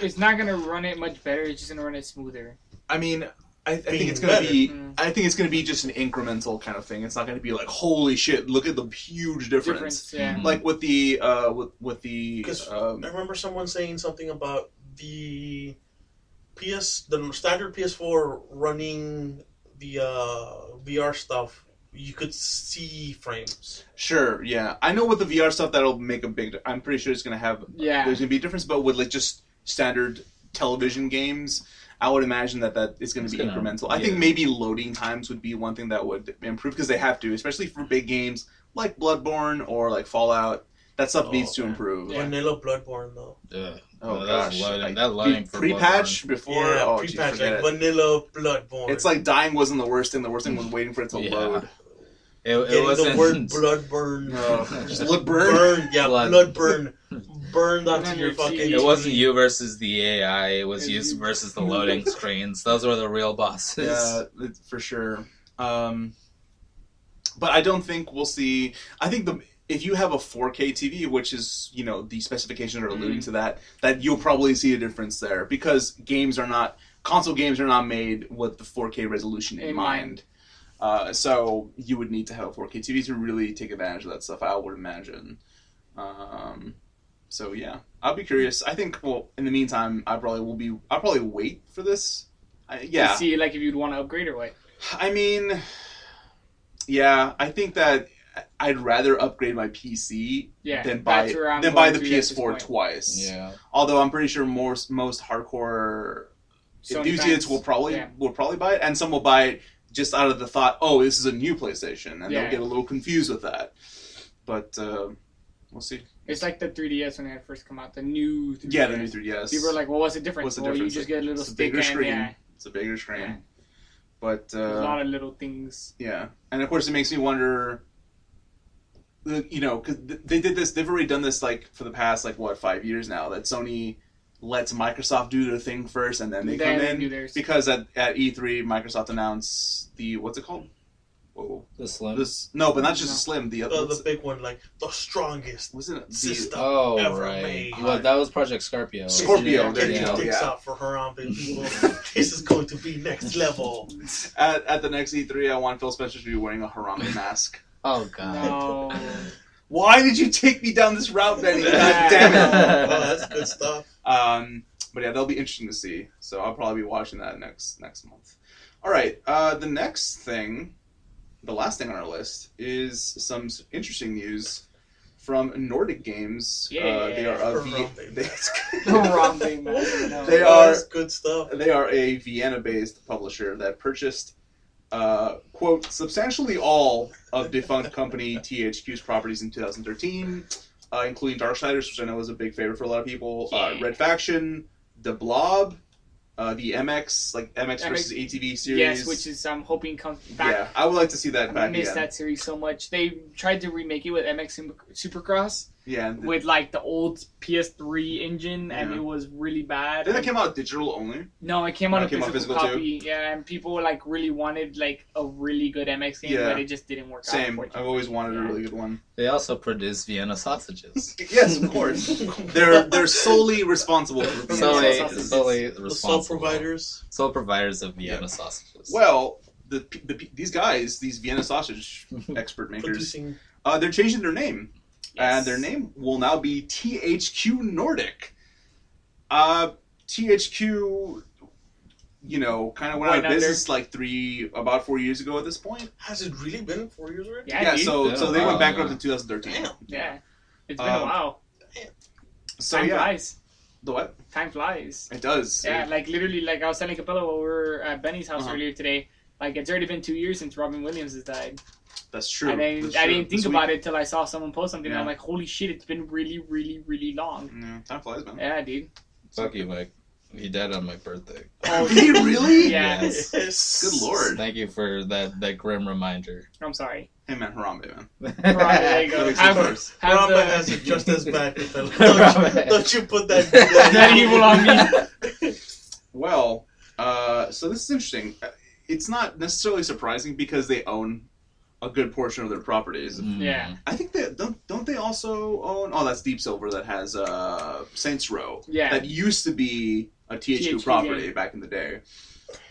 It's not gonna run it much better. It's just gonna run it smoother. I mean, I think it's gonna be. I think it's gonna be just an incremental kind of thing. It's not gonna be like, holy shit, look at the huge difference. Yeah. Like with the Because I remember someone saying something about the standard PS4 running the VR stuff. You could see frames. Sure, yeah. I know with the VR stuff that'll make a big. I'm pretty sure it's gonna have. Yeah. There's gonna be a difference, but with like just standard television games, I would imagine that is going to be incremental. I think maybe loading times would be one thing that would improve because they have to, especially for big games like Bloodborne or like Fallout. That stuff needs to improve. Yeah. Vanilla Bloodborne though. Yeah. Oh gosh, that loading for pre-patch before. Yeah, oh, pre-patch, geez, like Vanilla Bloodborne. It's like dying wasn't the worst thing. The worst thing was waiting for it to load. It wasn't the word Bloodburn. Just look burn. Yeah, blood burn. Burned onto your fucking. It wasn't you versus the AI. It was you versus the loading screens. Those were the real bosses. Yeah, for sure. But I don't think we'll see. I think if you have a 4K TV, which is the specifications are alluding to that you'll probably see a difference there because console games are not made with the 4K resolution in mind. So you would need to have a 4K TV to really take advantage of that stuff, I would imagine. So yeah, I'll be curious. I think, in the meantime, I'll probably wait for this. Yeah. To see, like, if you'd want to upgrade or what? I mean, yeah, I think that I'd rather upgrade my PC than buy the PS4 twice. Yeah. Although I'm pretty sure most hardcore enthusiasts will probably buy it, and some will buy it just out of the thought, oh, this is a new PlayStation, and they'll get a little confused with that. But we'll see. It's like the 3DS when it had first come out. The new 3DS. Yeah, the new 3DS. People were like, well, what's the difference? What's the difference? You just get a little it's a bigger screen. Yeah. It's a bigger screen. Yeah. But a lot of little things. Yeah. And of course it makes me wonder, because they did this, they've already done this like for the past 5 years now, that Sony lets Microsoft do their thing first and then they come in. Because at E3, Microsoft announced what's it called? Whoa. The Slim? But not just the Slim. The big one, like the strongest system ever made. Well, that was Project Scorpio. Scorpio, there you go. Dicks out for Harambe people. This is going to be next level. At the next E3, I want Phil Spencer to be wearing a Harambe mask. Oh, God. No. Why did you take me down this route, Benny? God damn it. Oh, that's good stuff. But yeah, that'll be interesting to see. So I'll probably be watching that next month. All right. The next thing, the last thing on our list, is some interesting news from Nordic Games. Yeah. They are They are good stuff. They are a Vienna-based publisher that purchased, quote, substantially all of defunct company THQ's properties in 2013, including Darksiders, which I know is a big favorite for a lot of people, Red Faction, The Blob, the MX versus ATV series. Yes, which is I'm hoping comes back. Yeah, I would like to see that back again. I miss that series so much. They tried to remake it with MX Supercross. Yeah. With the old PS3 engine, and it was really bad. Did that came out digital only? No, it came out a physical copy. Too? Yeah, and people really wanted a really good MX game, but it just didn't work out. Same. I've always wanted a really good one. They also produce Vienna sausages. Yes, of course. They're solely responsible for solely responsible. Sole providers of Vienna sausages. Well, these guys, these Vienna sausage expert makers, they're changing their name. Yes. And their name will now be THQ Nordic. THQ, kind of went out of business about 4 years ago at this point. Has it really been 4 years already? Yeah, so they went bankrupt in 2013. Damn. Yeah. It's been a while. Damn. So, Time flies. The what? Time flies. It does. Yeah, literally, I was telling Capella while we were at Benny's house earlier today, it's already been 2 years since Robin Williams has died. That's true. And I didn't think about it till I saw someone post something. And I'm like, holy shit, it's been really, really, really long. Yeah, time flies, man. Yeah, dude. Fuck you, Mike. He died on my birthday. Oh, Did he really? Yeah. Yes. Good lord. Thank you for that grim reminder. I'm sorry. Hey man, Harambe, man. Right, there you go. That makes Have, it worse. have Ramba the, has it just as bad. Harambe. Don't you put that evil on me. Well, so this is interesting. It's not necessarily surprising because they own a good portion of their properties. Yeah. I think they don't they also own? Oh, that's Deep Silver that has Saints Row. Yeah. That used to be a THQ THQ property game. back in the day.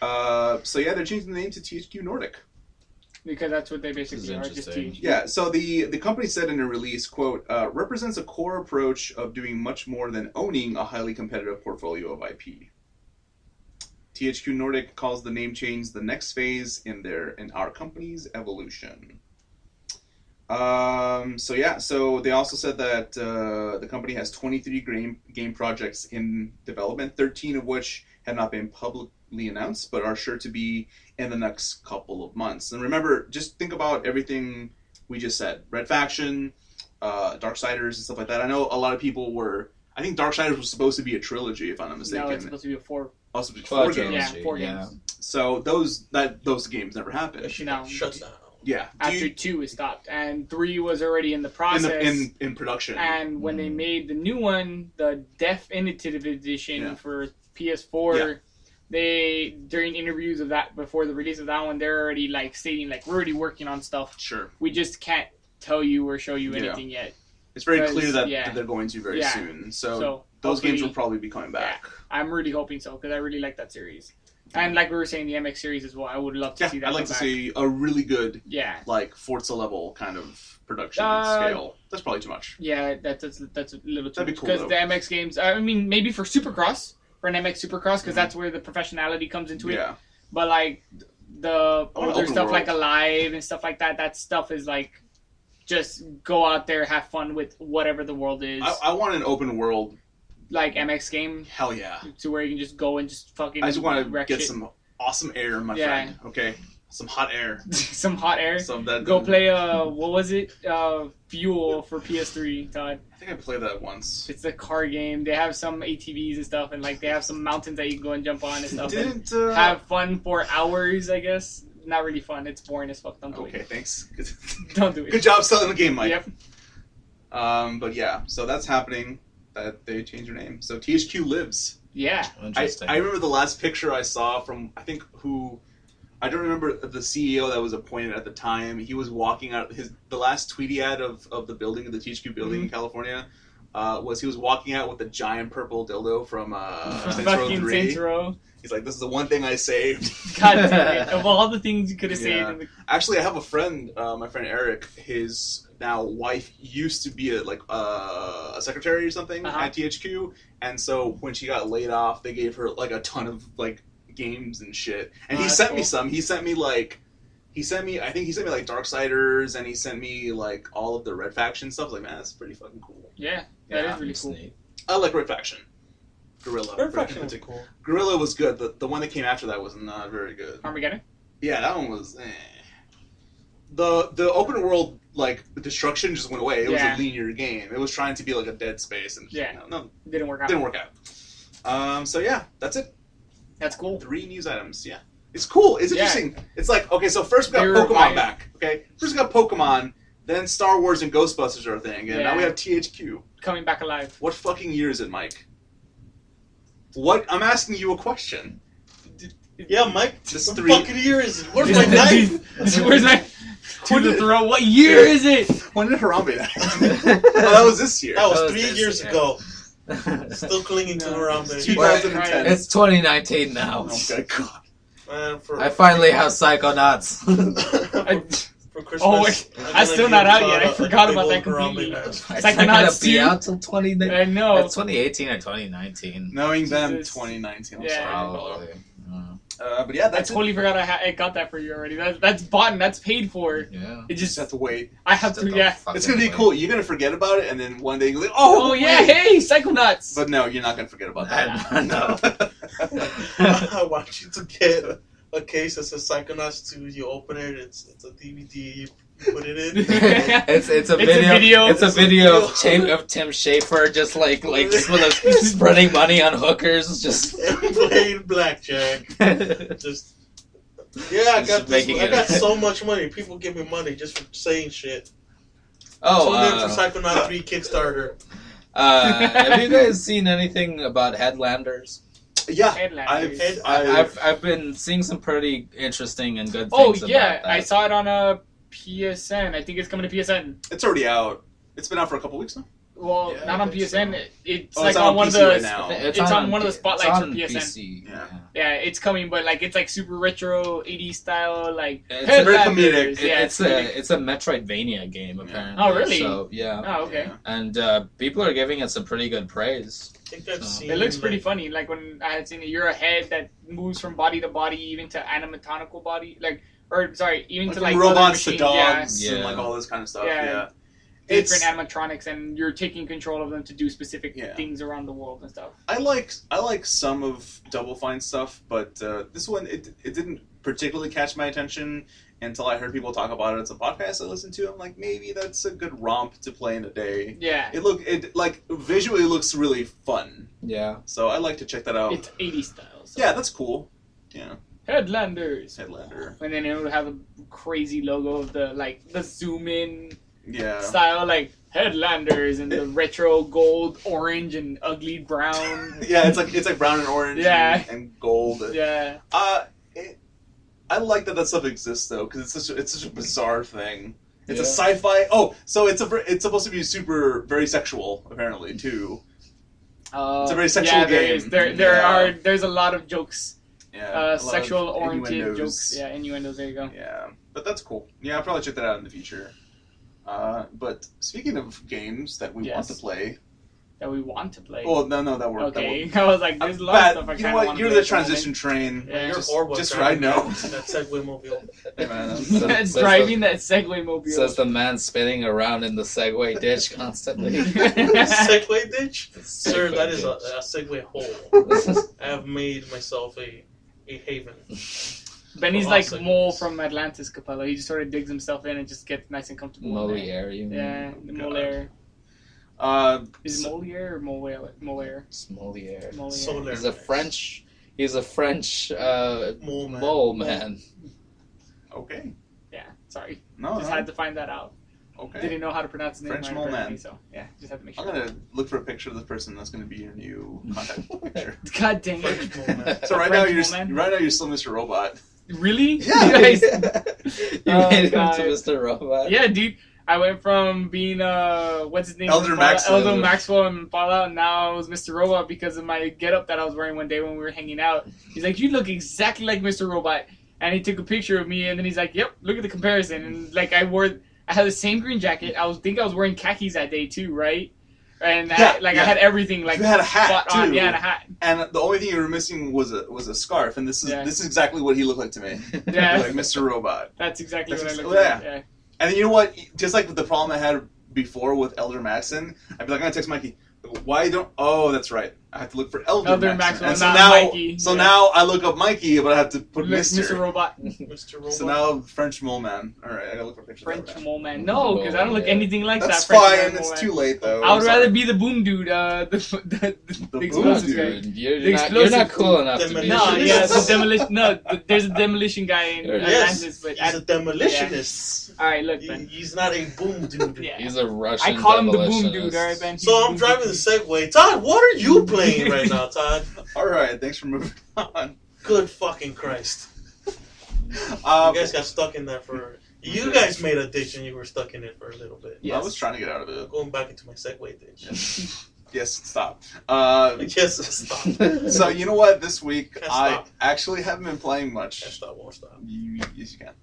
So yeah, they're changing the name to THQ Nordic. Because that's what they basically are, just interesting. teach. Yeah. So the company said in a release, quote, represents a core approach of doing much more than owning a highly competitive portfolio of IP. THQ Nordic calls the name change the next phase in our company's evolution. So they also said that the company has 23 game projects in development, 13 of which have not been publicly announced, but are sure to be in the next couple of months. And remember, just think about everything we just said: Red Faction, Darksiders, and stuff like that. I know a lot of people were. I think Darksiders was supposed to be a trilogy, if I'm not mistaken. No, it's supposed to be a 4. Also, four games. Yeah, 4 games. So those games never happened. No. Shut down. Yeah. After 2 was stopped, and 3 was already in the process. In production. And when they made the new one, the definitive edition for PS4, they during interviews of that before the release of that one, they're already like stating like we're already working on stuff. Sure. We just can't tell you or show you anything yet. It's very clear that they're going to very Yeah. soon. So those games will probably be coming back. I'm really hoping so because I really like that series. And like we were saying, the MX series as well. I would love to see that. I'd like come to back. see a really good, like Forza level kind of production scale. That's probably too much. Yeah, that's a little too That'd be much cool, because though. the MX games. I mean, maybe for Supercross, for an MX Supercross, because that's where the professionality comes into it. Yeah. But like the older open stuff, world. like Alive and stuff like that, that stuff is like just go out there, have fun with whatever the world is. I want an open world. Like MX game. Hell yeah. To where you can just go and just fucking. I just want to wreck get shit. some awesome air, my friend. Okay. Some hot air. Some hot air. That, Go play what was it? Fuel for PS3, Todd. I think I played that once. It's a car game. They have some ATVs and stuff, and like they have some mountains that you can go and jump on and stuff. Didn't have fun for hours, I guess. Not really fun. It's boring as fuck. Don't do it. Okay, thanks. Don't do it. Good job selling the game, Mike. Yep. But yeah, so that's happening. That they changed their name. So THQ lives. Yeah. Interesting. I remember the last picture I saw from I don't remember the CEO that was appointed at the time. He was walking out the last tweet he had of the building, the THQ building in California, was he was walking out with a giant purple dildo from Saints Row 3. Saints Row. He's like, this is the one thing I saved. God damn it. Of all the things you could have saved. In the... Actually, I have a friend, my friend Eric, his now wife used to be a secretary or something at THQ, and so when she got laid off, they gave her like a ton of like games and shit. And he sent me some. I think he sent me like Darksiders, and he sent me like all of the Red Faction stuff. Like, man, that's pretty fucking cool. Yeah, that is really cool. Neat. I like Red Faction. Gorilla. Red Faction was cool. Gorilla was good. The one that came after that was not very good. Armageddon? Yeah, that one was The open world, like, the destruction just went away. It was a linear game. It was trying to be like a Dead Space, and no, didn't work out. Didn't work out. So yeah, that's it. That's cool. 3 news items. Yeah, it's cool. It's interesting. It's like, okay, so first we got Pokemon back. Okay, first we got Pokemon, then Star Wars and Ghostbusters are a thing, and now we have THQ coming back alive. What fucking year is it, Mike? What? I'm asking you a question. Yeah, Mike. What fucking year is it? Where's my knife? Where's my to the throat? What year is it? When did Harambe die? Oh, that was this year. That was 3 years ago. Still clinging to Harambe. 2010. It's 2019 now. Okay, God. Man, I finally have Psychonauts. For Christmas, oh wait, I'm still not out yet. I forgot about that completely. Psychonauts 2? Out till 2019. I know. It's 2018 or 2019. Knowing them, 2019. I'm sorry. Probably. But yeah, that's I totally forgot I got that for you already. That's bought and that's paid for. Yeah. You just have to wait. I have to, yeah. It's gonna be cool. You're gonna forget about it, and then one day you're like, oh yeah, hey, Psychonauts. But no, you're not gonna forget about that. No. I want you to get a case that says Psychonauts 2. You open it, it's a DVD. Put it in. It's a video. It's a video of Tim Schafer just like spreading money on hookers, just playing blackjack. Just I got so much money. People give me money just for saying shit. Oh, for Psychonaut 3 Kickstarter. Have you guys seen anything about Headlanders? Yeah, I've been seeing some pretty interesting and good things. Oh yeah, about that. I saw it on a PSN. I think it's coming to PSN. It's already out. It's been out for a couple weeks now. Well, not on PSN. So. It's like on one of the. Right now. It's on one of the spotlights for PSN. PC. Yeah, it's coming, but like it's like super retro 80s style, like it's very comedic. It's a Metroidvania game apparently. Oh really? So yeah. Oh okay. And people are giving it some pretty good praise. I think I've seen. It looks pretty funny. Like when I had seen it, you're a head that moves from body to body, even to animatronical body, even to like robots to dogs and like all this kind of stuff. Yeah. Different animatronics, and you're taking control of them to do specific things around the world and stuff. I like some of Double Fine stuff, but this one it didn't particularly catch my attention until I heard people talk about it on some podcasts I listened to. I'm like, maybe that's a good romp to play in a day. Yeah. It visually looks really fun. Yeah. So I like to check that out. It's 80s style. So. Yeah, that's cool. Yeah. Headlander. And then it would have a crazy logo of the zoom in. Yeah. Style like Headlanders and the retro gold, orange, and ugly brown. Yeah, it's like brown and orange. And gold. Yeah. I like that stuff exists though, because it's such a bizarre thing. It's a sci-fi. Oh, so it's supposed to be very sexual apparently too. It's a very sexual game. There's a lot of jokes. Yeah. Sexual oriented jokes. Yeah, innuendos. There you go. Yeah, but that's cool. Yeah, I'll probably check that out in the future. But speaking of games that we want to play. That we want to play? Oh, no, that worked. Okay, I was like, there's a lot of stuff I kind of want to play. You're the transition train. Yeah. Just right now. That Segway mobile. Driving that Segway mobile. Says the man spinning around in the Segway ditch constantly. Segway ditch? Sir, that is a Segway hole. I have made myself a haven. Benny's like Mole from Atlantis, Capello. He just sort of digs himself in and just gets nice and comfortable. Moliere, you mean? Yeah, the Moliere. Is it Moliere or Moliere? Moliere. Moliere. He's a French mole man. Okay. Yeah, sorry. No, had to find that out. Okay. Didn't know how to pronounce his name. French mole man. So yeah, just had to make sure. I'm gonna look for a picture of the person that's gonna be your new contact picture. God dang it! So right now you're still Mr. Robot. Really? Yeah. You made him to Mr. Robot. Yeah, dude. I went from being what's his name? Elder Maxwell in Fallout, and now I was Mr. Robot because of my getup that I was wearing one day when we were hanging out. He's like, "You look exactly like Mr. Robot," and he took a picture of me, and then he's like, "Yep, look at the comparison." And like I had the same green jacket. I was wearing khakis that day too, right? And I had everything like you had a hat too. Yeah, and a hat. And the only thing you were missing was a scarf, and this is exactly what he looked like to me. Yeah, like Mr. Robot. That's exactly what I looked like. Yeah. And you know what? Just like the problem I had before with Elder Maxon, I'd be like, I'm gonna text Mikey. Why don't? Oh, that's right. I have to look for Elder Maxon. And so now, Mikey. So now I look up Mikey, but I have to put Mr. Robot. Mr. Robot. So now French Mole Man. All right, I gotta look for pictures. French Mole Man. No, because I don't look anything like that's that. That's fine. It's too late though. I would rather be the Boom Dude. The explosive guy. You're not cool enough to be. No, yeah, the demolition. No, there's a demolition guy in Atlantis, but he's a demolitionist. Yeah. All right, look, Ben. He's not a Boom Dude. Yeah. He's a Russian. I call him the Boom Dude. All right, Ben. So I'm driving the Segway. Todd, what are you playing right now, Todd? All right, thanks for moving on. Good fucking Christ! You guys got stuck in that for. You guys made a ditch and you were stuck in it for a little bit. Yeah, I was trying to get out of it. Going back into my Segway ditch. Yes, stop. Yes, stop. So you know what? This week I actually haven't been playing much. Can't stop, won't stop. Yes, you can.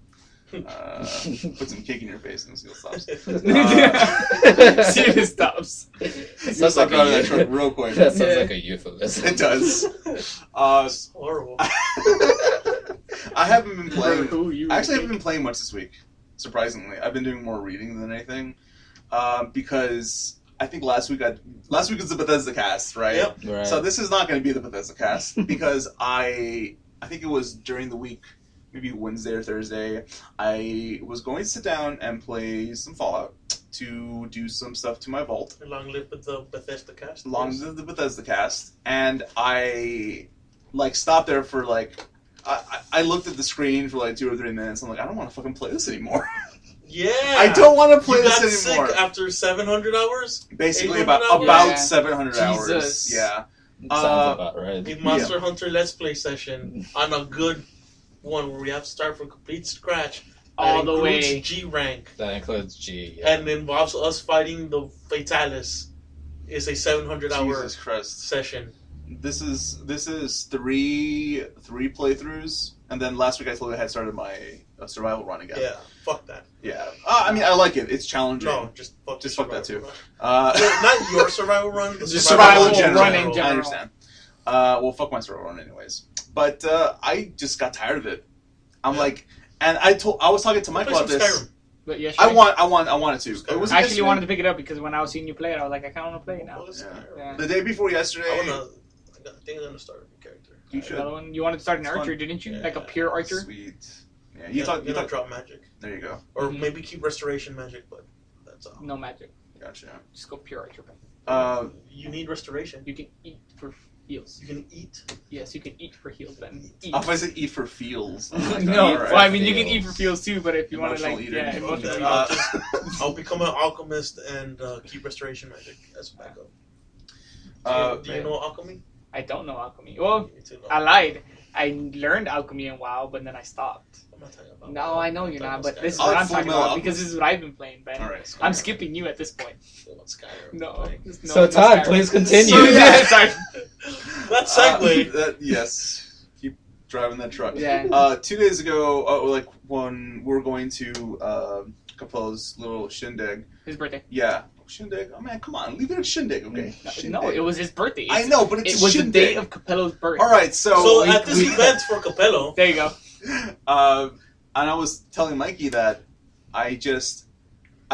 Put some cake in your face and see what stops. See if it stops. Sounds like that truck real quick. That sounds like a euphemism. It does. It's horrible. I haven't been playing. I actually haven't been playing much this week. Surprisingly, I've been doing more reading than anything. Because I think last week was the Bethesda cast, right? Yep. Right. So this is not going to be the Bethesda cast because I think it was during the week maybe Wednesday or Thursday, I was going to sit down and play some Fallout to do some stuff to my vault. Long live the Bethesda cast. Long live the Bethesda cast. And I, stopped there for, I looked at the screen for, 2 or 3 minutes. I'm like, I don't want to fucking play this anymore. Yeah. I don't want to play you got this anymore. Sick after 700 hours? Basically, 800 about 700 hours. Jesus. Yeah. Sounds about right. A Monster Hunter Let's Play session on a good one where we have to start from complete scratch. All the way. G rank. That includes G. Yeah. And involves us fighting the Fatalis. It's a 700-hour session. This is three playthroughs, and then last week I told you I had started my survival run again. Yeah, fuck that. Yeah, I mean I like it. It's challenging. No, just fuck that too. Not your survival run. Just survival in general. Run in general. I understand. Well, fuck my survival run anyways. But I just got tired of it. I'm like, and I was talking to Michael about this. Skyrim. But yes, I wanted to. I actually wanted to pick it up because when I was seeing you play it, I was like, I kind of want to play it now. Yeah. The day before yesterday. I think I'm gonna start a new character. You should. Another one. You wanted to start an archer, didn't you? Yeah. Like a pure archer. Sweet. Yeah, You talk drop magic. There you go. Or maybe keep restoration magic, but that's all. No magic. Gotcha. Just go pure archer. You need restoration. You can eat for heals. You can eat. Yes, you can eat for heals. Then eat. If I say eat for feels. No, well, I mean you can eat for feels too, but if you want to Emotional eating. I'll become an alchemist and keep restoration magic as a backup. Do you know alchemy? I don't know alchemy. Well, I lied. I learned alchemy in WoW, but then I stopped. I'm not talking about. No, I know you're not, but this is what I'm talking about because this is what I've been playing, Ben. Alright, I'm skipping you at this point. No. So Todd, please continue. So, yeah, sorry. That segue. Yes. Keep driving that truck. Yeah. 2 days ago, when we were going to Capello's little shindig. His birthday. Yeah. Shindig. Oh man, come on, leave it at shindig, okay? No, it was his birthday. I know, but it was shindig. the day of Capello's birthday. All right, so at this event for Capello. There you go. And I was telling Mikey that I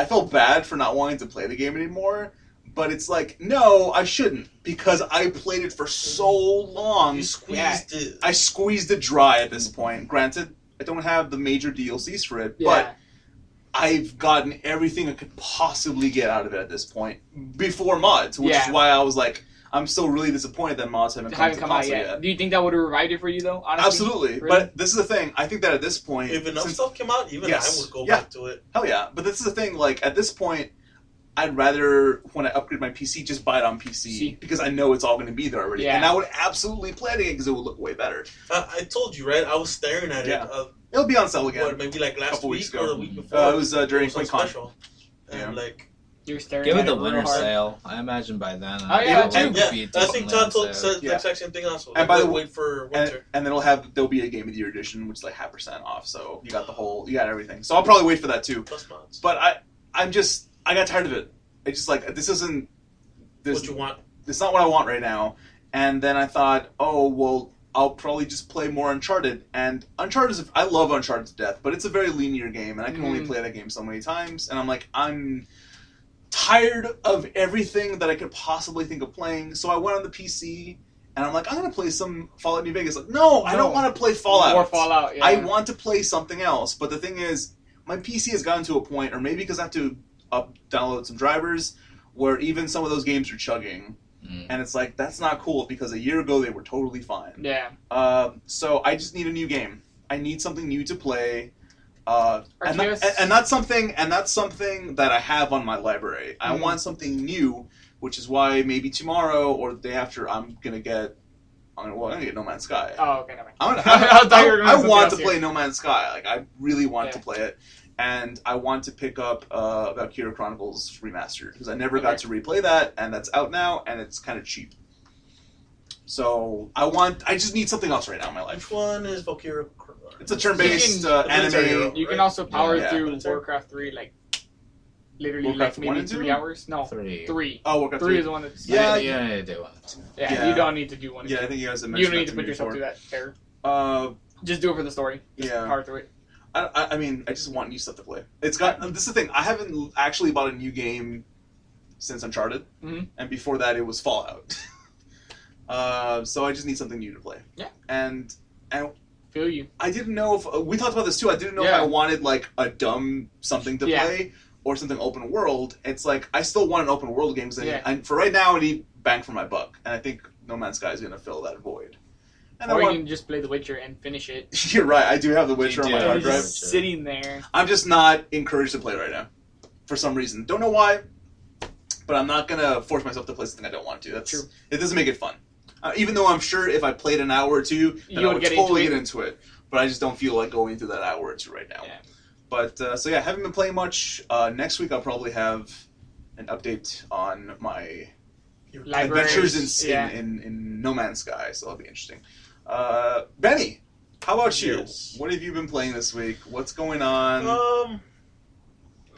felt bad for not wanting to play the game anymore, but it's like, no, I shouldn't, because I played it for so long. You squeezed it. I squeezed it dry at this point. Granted, I don't have the major DLCs for it, Yeah. but I've gotten everything I could possibly get out of it at this point before mods, which is why I was like, I'm still really disappointed that mods haven't come out yet. Do you think that would have revived it for you though? Honestly? Absolutely, really? but this is the thing. I think that at this point, if enough stuff came out, even I would go back to it. Hell yeah! But this is the thing. At this point, I'd rather when I upgrade my PC, just buy it on PC because I know it's all going to be there already, and I would absolutely play it again because it would look way better. I told you, right? I was staring at it. It'll be on sale again. What, maybe last week or the week before? It was during QuakeCon. And you're staring give at it the winter sale. I imagine by then. I think Todd said the exact same thing also. And by the way, wait for winter. And there'll be a Game of the Year edition, which is 0.5% off. So you got everything. So I'll probably wait for that too. Plus mods. But I got tired of it. It's just this isn't what you want. It's not what I want right now. And then I thought, oh well, I'll probably just play more Uncharted. And Uncharted I love Uncharted to death, but it's a very linear game, and I can only play that game so many times. And I'm like, I'm tired of everything that I could possibly think of playing. So I went on the PC, and I'm like, I'm gonna play some Fallout New Vegas. No, I don't want to play Fallout. More Fallout. Yeah. I want to play something else. But the thing is, my PC has gotten to a point, or maybe because I have to download some drivers, where even some of those games are chugging. And it's like, that's not cool, because a year ago they were totally fine. Yeah. So I just need a new game. I need something new to play. And that's something that I have on my library. I want something new, which is why maybe tomorrow or the day after I'm gonna get No Man's Sky. Oh, okay, never mind. I want to play No Man's Sky. I really want to play it. And I want to pick up Valkyria Chronicles Remastered, because I never got to replay that, and that's out now, and it's kind of cheap. So I just need something else right now in my life. Which one is Valkyria? It's a turn-based anime. You can also power through Warcraft 3, literally Warcraft maybe 3 hours. No, 3. Oh, Warcraft 3 is the one that's Yeah, you don't need to do 1. Yeah, I think you guys have mentioned. You don't need to put yourself through that terror. Just do it for the story. Just power through it. I mean, I just want new stuff to play. This is the thing. I haven't actually bought a new game since Uncharted, and before that it was Fallout. So I just need something new to play. Yeah. And feel you. I didn't know if we talked about this too. I didn't know if I wanted like a dumb something to play or something open world. It's like I still want an open world game. And for right now, I need bang for my buck, and I think No Man's Sky is going to fill that void. And or you can just play The Witcher and finish it. You're right. I do have The Witcher on my hard drive. Sitting there. I'm just not encouraged to play right now, for some reason. Don't know why, but I'm not gonna force myself to play something I don't want to. That's true. It doesn't make it fun. Even though I'm sure if I played an hour or two, then I would totally get into it. But I just don't feel like going through that hour or two right now. Yeah. But haven't been playing much. Next week I'll probably have an update on my adventures in No Man's Sky, so that'll be interesting. Benny, how about you? Yes. What have you been playing this week? What's going on? Not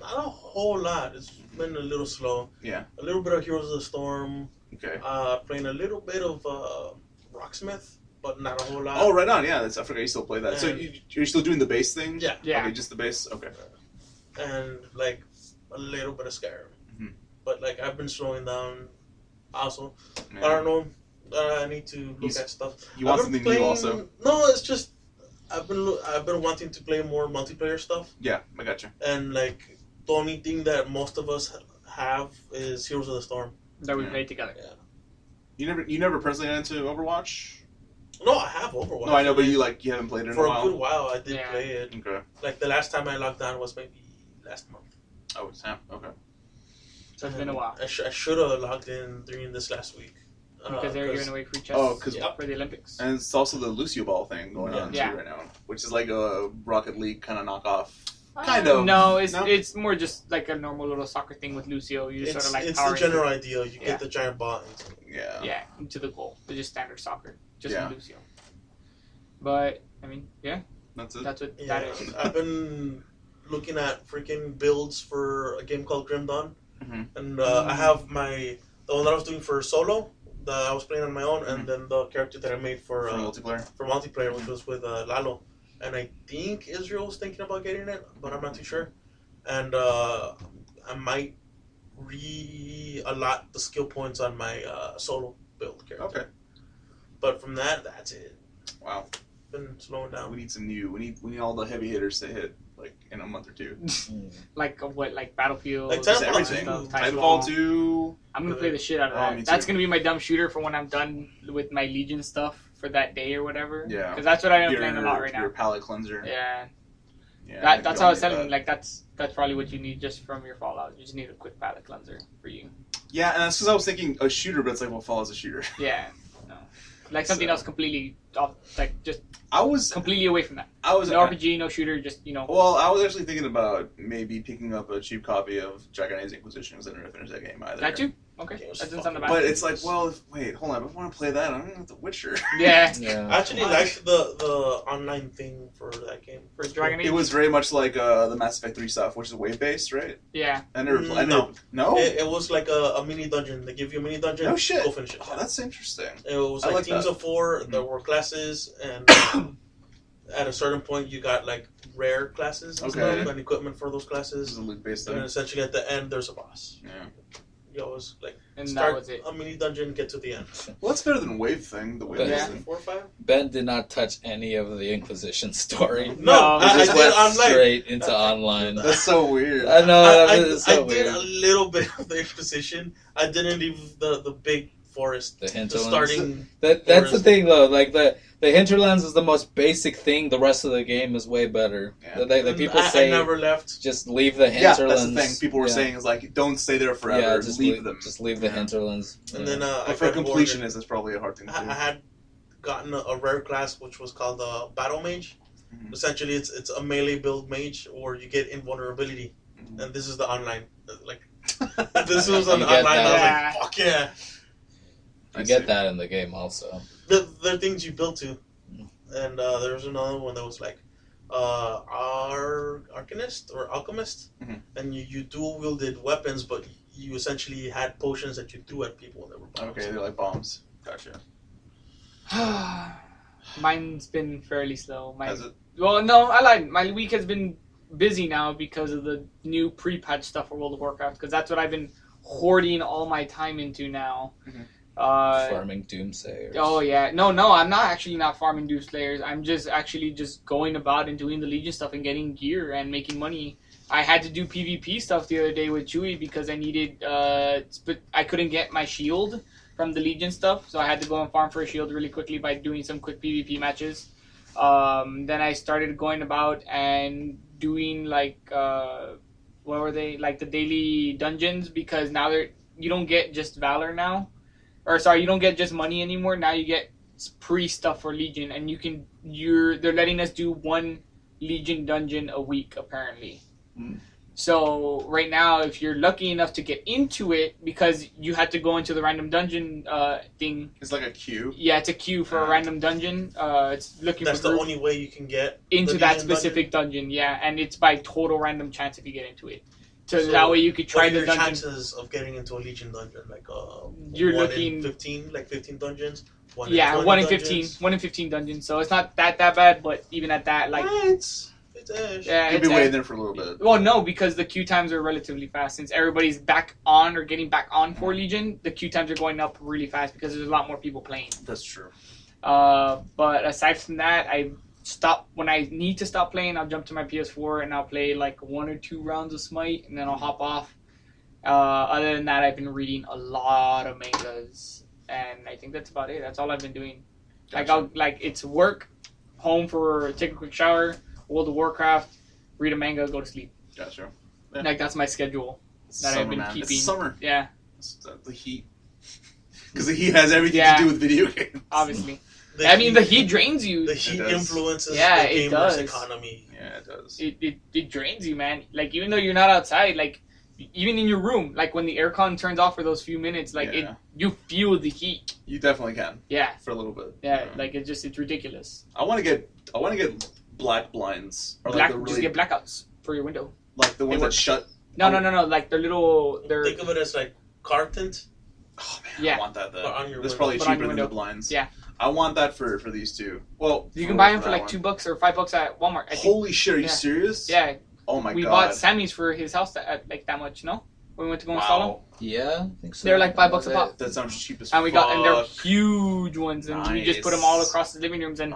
a whole lot. It's been a little slow. Yeah. A little bit of Heroes of the Storm. Okay. Playing a little bit of Rocksmith, but not a whole lot. Oh, right on. Yeah, I forgot you still play that. So you're still doing the base thing? Yeah. Yeah. Okay, just the base? Okay. And, like, a little bit of Skyrim. Mm-hmm. But, like, I've been slowing down also. Man. I don't know. I need to look at stuff. You want something new also? No, it's just I've been wanting to play more multiplayer stuff. Yeah, I gotcha. And like the only thing that most of us have is Heroes of the Storm that we played together. Yeah. You never personally got into Overwatch? No, I have Overwatch. No, I know, but you haven't played it in a while. For a good while, I did play it. Okay. Like the last time I logged on was maybe last month. Oh, it's now. Okay. So it's been a while. I should have logged in during this last week. Because they're giving away free chests for the Olympics. And it's also the Lucio Ball thing going on too right now, which is like a Rocket League kind of knockoff. Kind of. No, it's more just like a normal little soccer thing with Lucio. You just sort of like it's the general idea. You get the giant ball. Yeah, into the goal. It's just standard soccer, just with Lucio. But I mean, that's it. That's what that is. I've been looking at freaking builds for a game called Grim Dawn, and I have the one that I was doing for solo. I was playing on my own, and then the character that I made for multiplayer, which was with Lalo. And I think Israel's thinking about getting it, but I'm not too sure. And I might re-allot the skill points on my solo build character. Okay. But from that's it. Wow. Been slowing down. We need some new. We need all the heavy hitters to hit like in a month or two. Like what? Like Battlefield. Like everything. Titanfall 2. I'm gonna play the shit out of that. That's gonna be my dumb shooter for when I'm done with my Legion stuff for that day or whatever. Yeah. Because that's what I'm playing a lot right now. Your palette cleanser. Yeah. That's how I was telling you. Like that's probably what you need just from your Fallout. You just need a quick palette cleanser for you. Yeah, and that's because I was thinking a shooter, but it's like, well, Fallout's a shooter. Yeah. No. Like something else completely off. Like just. I was completely away from that. I was no RPG, no shooter, just Well, I was actually thinking about maybe picking up a cheap copy of Dragon Age Inquisition because I never finished that game either. That too? Okay, that doesn't sound bad. But it's like, well, wait, hold on. If I want to play that, I'm gonna have The Witcher. Yeah. I actually liked the online thing for that game. For Dragon Age? It was very much like the Mass Effect 3 stuff, which is wave based, right? Yeah. No. It was like a mini dungeon. They give you a mini dungeon. No shit. Go finish it. Oh, that's interesting. It was like teams of 4. There were classes, and at a certain point, you got like rare classes and stuff and equipment for those classes. This is a loot-based thing. And essentially, at the end, there's a boss. Yeah. You always start a mini dungeon, get to the end. Well, that's better than Wave thing. The Wave thing. 4 or 5. Ben did not touch any of the Inquisition story. No, I just went straight into online. That's so weird. I know. I did a little bit of the Inquisition. I didn't leave the big forest. The hinterlands. Starting. That's the thing, though. Like the hinterlands is the most basic thing. The rest of the game is way better. Yeah. People say I never left. Just leave the hinterlands. Yeah, that's the thing. People were saying is like, don't stay there forever. Yeah, just leave them. Just leave the hinterlands. And then for completionists, that's probably a hard thing to do. I had gotten a rare class which was called the Battle Mage. Mm-hmm. Essentially, it's a melee build mage, or you get invulnerability. Mm-hmm. And this is the online. Like this was an online. I was like, fuck yeah. You get that in the game also. There are things you build to. And there was another one that was like Arcanist or Alchemist. Mm-hmm. And you dual-wielded weapons, but you essentially had potions that you threw at people and they were bombs. Okay, they're like bombs. Gotcha. Mine's been fairly slow. Has it? Well, no, I lied. My week has been busy now because of the new pre-patch stuff for World of Warcraft, because that's what I've been hoarding all my time into now. Mm-hmm. Farming Doomsayers. Oh yeah, no, I'm not farming Doomslayers. I'm just going about and doing the Legion stuff and getting gear and making money. I had to do PvP stuff the other day with Chewy because I needed, but I couldn't get my shield from the Legion stuff, so I had to go and farm for a shield really quickly by doing some quick PvP matches. Then I started going about and doing like, what were they, like the daily dungeons, because now you don't get just Valor now. Or sorry, you don't get just money anymore. Now you get pre-stuff for Legion, and they're letting us do 1 Legion dungeon a week apparently. So right now, if you're lucky enough to get into it, because you had to go into the random dungeon thing. It's like a queue. Yeah, it's a queue for a random dungeon. It's looking. That's the only way you can get into that specific dungeon. Yeah, and it's by total random chance if you get into it. So that way you could try the dungeon. What are your chances of getting into a Legion dungeon? Like you're 1 looking in 15, like 15 dungeons. 1 in 15. 1 in 15 dungeons. So it's not that bad, but even at that, like it's yeah, you'll be waiting there for a little bit. Well, no, because the queue times are relatively fast. Since everybody's back on or getting back on for Legion, the queue times are going up really fast because there's a lot more people playing. That's true. But aside from that, I stop when I need to stop playing. I'll jump to my PS4 and I'll play like 1 or 2 rounds of Smite, and then I'll hop off. Other than that, I've been reading a lot of mangas, and I think that's about it. That's all I've been doing. Gotcha. It's work, home for take a quick shower, World of Warcraft, read a manga, go to sleep. Gotcha. Yeah. Like that's my schedule that I've been keeping. It's summer. Yeah. It's the heat. Because the heat has everything to do with video games. Obviously. The heat drains you. The heat influences the it gamer's does. economy. Yeah, it does. It drains you, man. Like, even though you're not outside, like, even in your room, like, when the aircon turns off for those few minutes, like, you feel the heat. You definitely can. Yeah. For a little bit. Yeah, like, it's ridiculous. I want to get black blinds. Or just get blackouts for your window. Like the ones that shut. No. Like, they're... Think of it as, like, car tint. Oh, man, yeah. I want that, though. On your That's window. probably Put cheaper on your than the window. blinds. Yeah. I want that for these two. Well, you can buy them for like one. $2 or $5 at Walmart. I think. Holy shit! Are you serious? Yeah. Oh my god. We bought Sammy's for his house at like that much. No, when we went to go install them. Yeah, I think so. They're like $5 a pop. That sounds cheap as And fuck. and they're huge ones, and we just put them all across the living rooms and.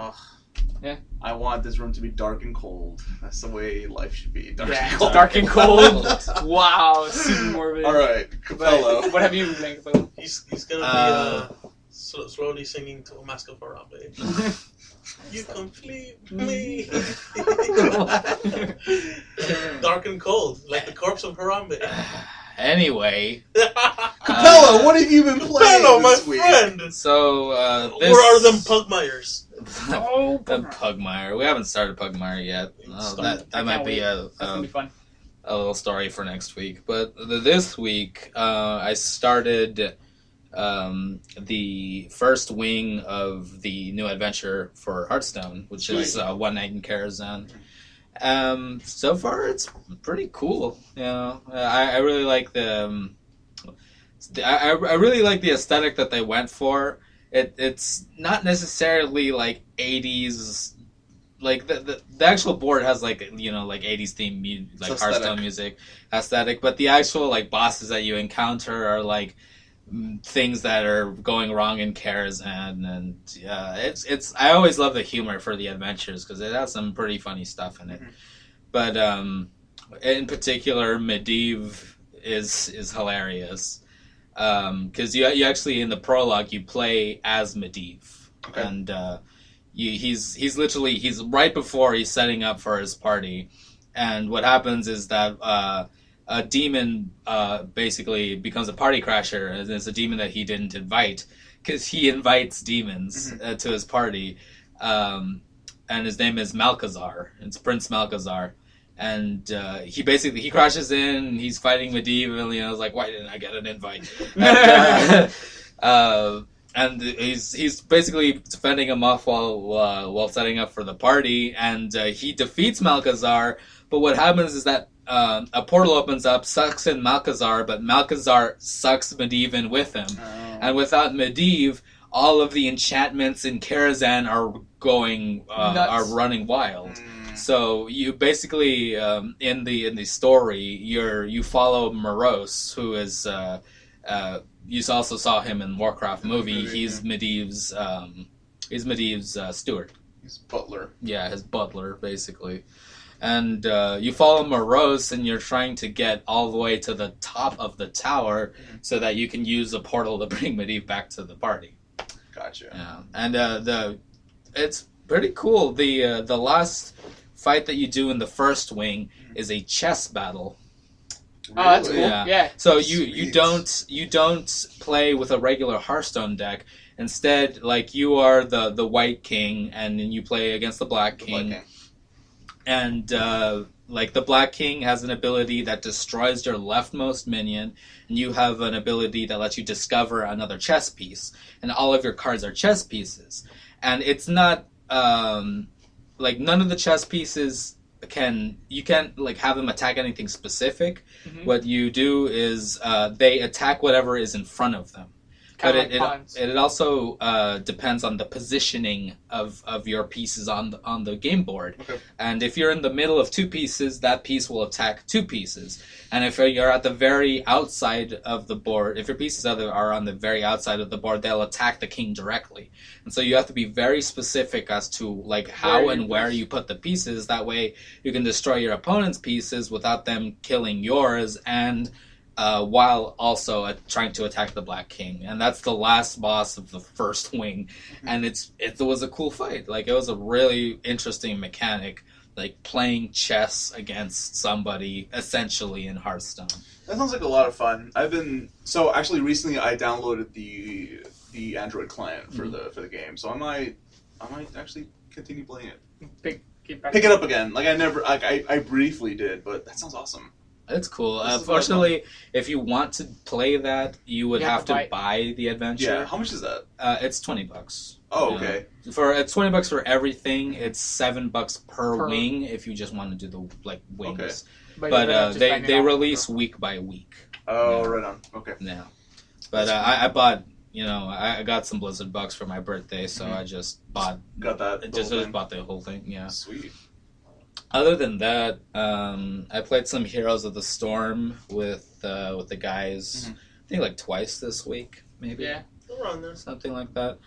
Yeah. I want this room to be dark and cold. That's the way life should be. Dark and cold. Dark and cold. Wow, super morbid. All right, Capello. What have you been playing, Capello? He's gonna be slowly singing to Mask of Harambe. You complete me. Dark and cold, like the corpse of Harambe. Anyway. Capello, what have you been playing Capello, my this week? friend. So, Where are them Pugmires? Pugmire. We haven't started Pugmire yet. That might be That's gonna be fun. A little story for next week. But this week, I started the first wing of the new adventure for Hearthstone, which is One Night in Karazhan. So far, it's pretty cool. You know, I really like the. I really like the aesthetic that they went for. It's not necessarily like 80s. Like the actual board has like 80s theme like Hearthstone music aesthetic, but the actual like bosses that you encounter are like things that are going wrong in Karazhan, and it's I always love the humor for the adventures because it has some pretty funny stuff in it. Mm-hmm. But in particular, Medivh is hilarious because you actually in the prologue you play as Medivh, and he's literally right before he's setting up for his party, and what happens is that a demon basically becomes a party crasher, and it's a demon that he didn't invite because he invites demons to his party, and his name is Malkazar. It's Prince Malkazar, and he crashes in, and he's fighting Medivh, and it's like, why didn't I get an invite? And he's basically fending him off while setting up for the party, and he defeats Malkazar. But what happens is that a portal opens up, sucks in Malkazar, but Malkazar sucks Medivh in with him. Oh. And without Medivh, all of the enchantments in Karazhan are running wild. So you basically in the story you follow Morose, who is you also saw him in Warcraft movie. He's Medivh's steward. He's butler. Yeah, his butler basically. And you follow Morose, and you're trying to get all the way to the top of the tower so that you can use a portal to bring Medivh back to the party. Gotcha. Yeah, and it's pretty cool. The last fight that you do in the first wing is a chess battle. Really? Oh, that's cool. Yeah. So you don't play with a regular Hearthstone deck. Instead, like, you are the White King, and then you play against the Black King. And, like, the Black King has an ability that destroys your leftmost minion, and you have an ability that lets you discover another chess piece. And all of your cards are chess pieces. And it's not, like, none of the chess pieces you can't, like, have them attack anything specific. Mm-hmm. What you do is, they attack whatever is in front of them. But it also depends on the positioning of your pieces on the game board. Okay. And if you're in the middle of two pieces, that piece will attack two pieces. And if you're at the very outside of the board, if your pieces are on the very outside of the board, they'll attack the king directly. And so you have to be very specific as to, like, how and where you put the pieces. That way you can destroy your opponent's pieces without them killing yours, and while also trying to attack the Black King. And that's the last boss of the first wing. And it was a cool fight. Like, it was a really interesting mechanic, like playing chess against somebody essentially in Hearthstone. That sounds like a lot of fun. Actually recently I downloaded the Android client for the game, so I might actually continue playing it. Pick it up again. Like, I briefly did, but that sounds awesome. It's cool. Fortunately, if you want to play that, you would have to buy the adventure. Yeah. How much is that? It's $20. Oh, okay. It's $20 for everything. It's $7 per wing if you just want to do the, like, wings. Okay. But they release week by week. Oh, right on. Okay. Yeah. But I bought. I got some Blizzard bucks for my birthday, so I just bought. Got that. Just bought the whole thing. Yeah. Sweet. Other than that, I played some Heroes of the Storm with the guys. I think like twice this week, maybe. Yeah, around there, something like that.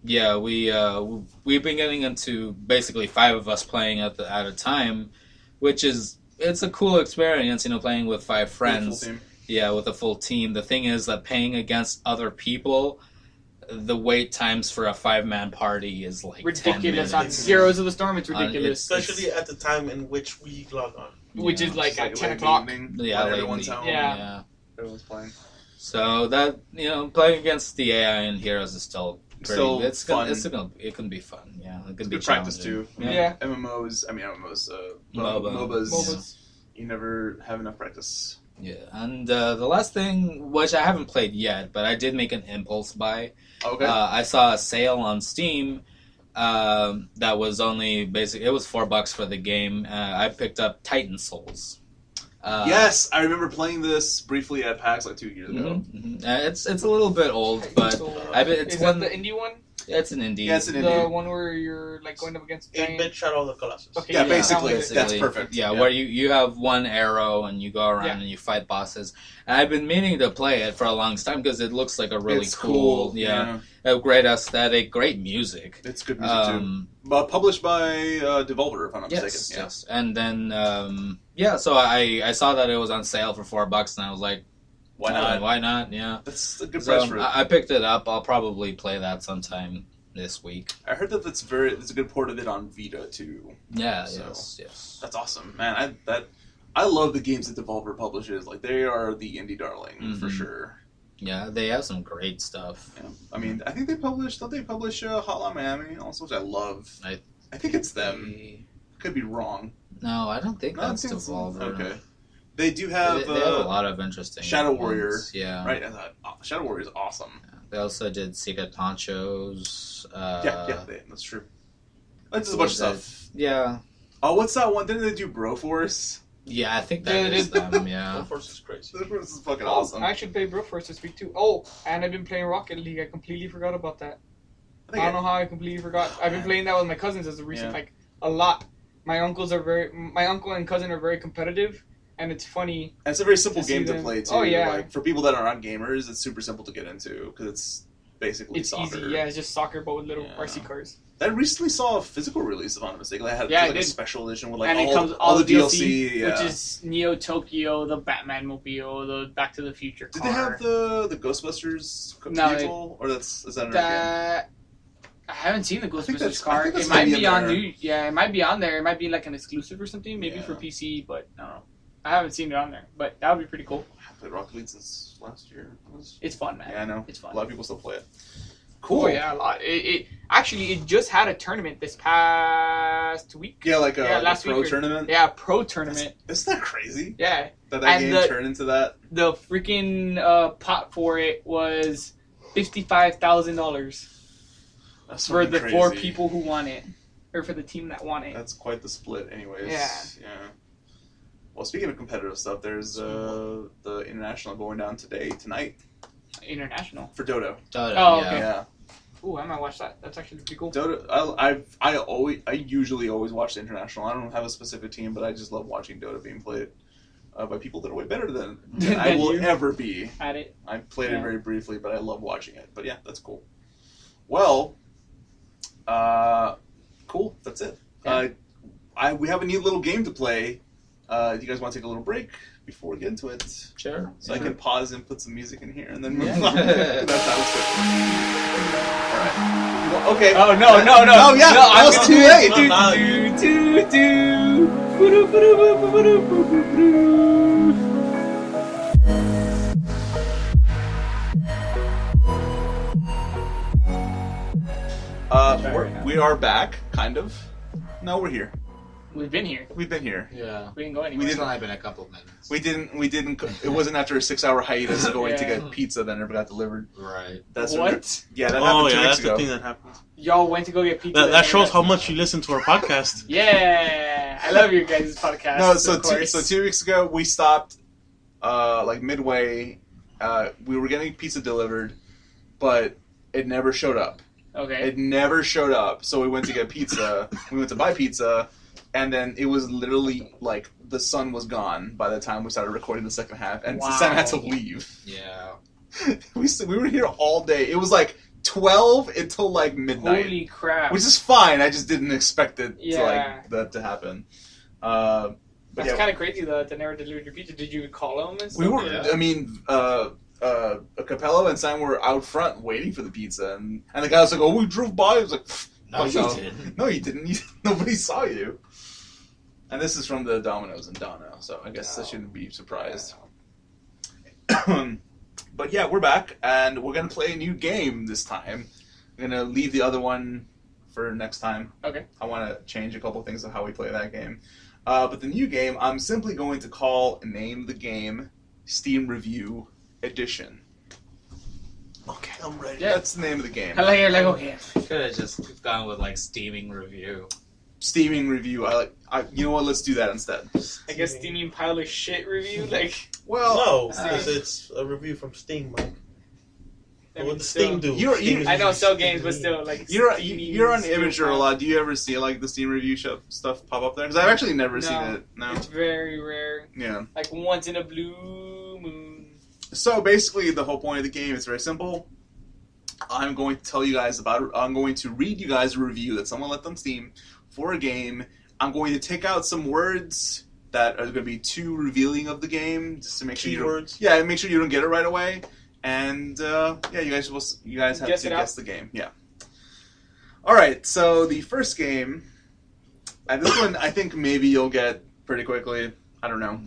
We've been getting into basically 5 of us playing at a time, which it's a cool experience. Playing with 5 friends. Full team. Yeah, with a full team. The thing is that playing against other people, the wait times for a 5-man party is like ridiculous. On Heroes of the Storm, it's ridiculous. Especially at the time in which we log on. Which is like at 10 o'clock. Yeah, everyone's home. Yeah. Everyone's playing. So that, playing against the AI in Heroes is still fun. It can be fun, yeah. It can be good practice too. Yeah. MMOs, MOBAs. You never have enough practice. Yeah, and the last thing, which I haven't played yet, but I did make an impulse buy. Okay. I saw a sale on Steam that was only it was $4 for the game. I picked up Titan Souls. Yes, I remember playing this briefly at PAX like 2 years ago. It's a little bit old, but it's is that the indie one? Yeah, it's an indie. Yeah, it's an indie. The one where you're like going up against 8-bit Shadow of the Colossus. Okay, yeah, basically. That's perfect. Yeah, where you have one arrow and you go around and you fight bosses. And I've been meaning to play it for a long time because it looks like a really cool. A great aesthetic, great music. It's good music too. But published by Devolver, if I'm not mistaken. Yes. And then so I saw that it was on sale for $4, and I was like, Why not? Why not? Yeah. That's a good price for it. I picked it up. I'll probably play that sometime this week. I heard that it's a good port of it on Vita too. Yeah. So, yes. That's awesome, man. I love the games that Devolver publishes. Like, they are the indie darling for sure. Yeah, they have some great stuff. Yeah. I mean, I think they publish Hotline Miami also, which I love. I think it's them. Could be wrong. No, I don't think that's Devolver. Okay. They do have... They have a lot of interesting Shadow ones. Warrior. Yeah. Right? I thought, Shadow Warrior is awesome. Yeah. They also did Secret Ponchos. That's true. That's a bunch of stuff. Yeah. Oh, what's that one? Didn't they do Broforce? Yeah, I think that is them, yeah. Broforce is crazy. Broforce is fucking awesome. I should play Broforce this week too. Oh, and I've been playing Rocket League. I completely forgot about that. I don't know how I completely forgot. I've been playing that with my cousins as a recent, a lot. My uncle and cousin are very competitive, and it's funny. And it's a very simple to see game to them. play too. Oh, yeah. Like, for people that aren't gamers, it's super simple to get into because it's basically It's soccer. easy, yeah. It's just soccer, but with little Yeah. RC cars. That recently saw a physical release, if I'm not mistaken. They had Yeah, like it a did. special edition with like And it all, comes all the DLC, yeah. which is Neo Tokyo, the Batman mobile, the Back to the Future Did car. they have the Ghostbusters No, vehicle, or is that another game? That I haven't seen the think Ghostbusters I car. think that's It might maybe be in on there. new. Yeah, it might be on there. It might be like an exclusive or something, maybe Yeah. for PC. But I don't know. I haven't seen it on there, but that would be pretty cool. I played Rocket League since last year. It's fun, man. Yeah, I know. It's fun. A lot of people still play it. Cool. Oh yeah, a lot. It actually it just had a tournament this past week. Yeah, like a last pro week. tournament. Yeah, pro tournament. Isn't that crazy? Yeah, That And game turned into that? the freaking pot for it was $55,000 That's for fucking the crazy. 4 people who won it, or for the team that won it. That's quite the split, anyways. Yeah. Well, speaking of competitive stuff, there's the international going down tonight International. for Dota. Todd, Oh, yeah. okay. Yeah, Ooh, I might watch that. That's actually pretty cool. Dota. I usually always watch the international. I don't have a specific team, but I just love watching Dota being played by people that are way better than I Than will you. ever be. At it. I played it Yeah. very briefly, but I love watching it. But yeah, that's cool. Well, cool. That's it. Yeah. We have a neat little game to play. Do you guys want to take a little break before we get into it? Sure. So I can pause and put some music in here and then move Yeah. on. That sounds good. All right. Well, okay. Oh no! Oh yeah. No, that was too late. We are back, kind of. No, we're here. We've been here. We've been here. Yeah. We didn't go We anywhere. didn't- It's only been a couple of minutes. We didn't. It wasn't after a 6-hour hiatus going to Yeah. get pizza that never got delivered. Right. That's What? Yeah, that Oh happened 2 yeah, weeks that's ago. the thing that happened. Y'all went to go get pizza. That shows how much you listen to our podcast. Yeah, I love your guys' podcast. No, of course. so 2 weeks ago we stopped, like midway. We were getting pizza delivered, but it never showed up. Okay. It never showed up. So we went to get pizza. We went to buy pizza, and then it was literally like the sun was gone by the time we started recording the second half, and Wow. Sam had to leave. Yeah. We were here all day. It was like 12 until like midnight. Holy crap! Which is fine. I just didn't expect it to Yeah. like that to happen. But That's yeah, kind of crazy though that they never delivered your pizza. Did you call them and stuff? we were. Yeah. I mean, Capello and Sam were out front waiting for the pizza, and the guy was like, "Oh, we drove by." I was like, No, "Fuck you no. didn't. No, you didn't. Nobody saw you." And this is from the Domino's in Dono, so I guess I shouldn't be surprised. But yeah, we're back, and we're gonna play a new game this time. I'm gonna leave the other one for next time. Okay. I want to change a couple things of how we play that game. But the new game, I'm simply going to name the game Steam Review Edition. Okay, I'm ready. Yeah. That's the name of the game. I like you're like okay. Could have just gone with like steaming review. Steaming Review. You know what? Let's do that instead. I guess steaming pile of shit review like. Well, No, because it's a review from Steam, Mike. I What mean, would still- Steam do? You're- Steam you- is I know usually sell Steam games, but review. still like. you're steaming on steam Imager a pile. lot. Do you ever see like the Steam Review stuff pop up there? Because I've actually never seen No. it. No. It's very rare. Yeah. Like once in a blue moon. So basically, the whole point of the game is very simple. I'm going to tell you guys I'm going to read you guys a review that someone left on Steam for a game. I'm going to take out some words that are going to be too revealing of the game, just to make sure Keywords. make sure you don't get it right away. And you guys have Guess to it out. guess the game. Yeah. All right. So the first game, and this one I think maybe you'll get pretty quickly. I don't know.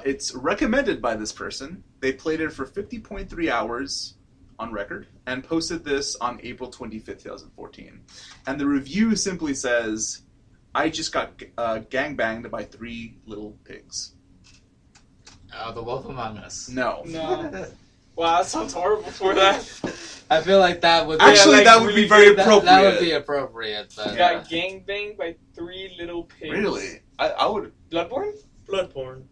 It's recommended by this person. They played it for 50.3 hours on record and posted this on April 25th, 2014. And the review simply says, "I just got gangbanged by 3 little pigs." The Wolf Among Us. No. No. Wow, that sounds horrible for that. I feel like that would Actually, like, that would be really very good. appropriate. That would be appropriate. But, You got gangbanged by 3 little pigs. Really? I would. Bloodborne? Bloodborne.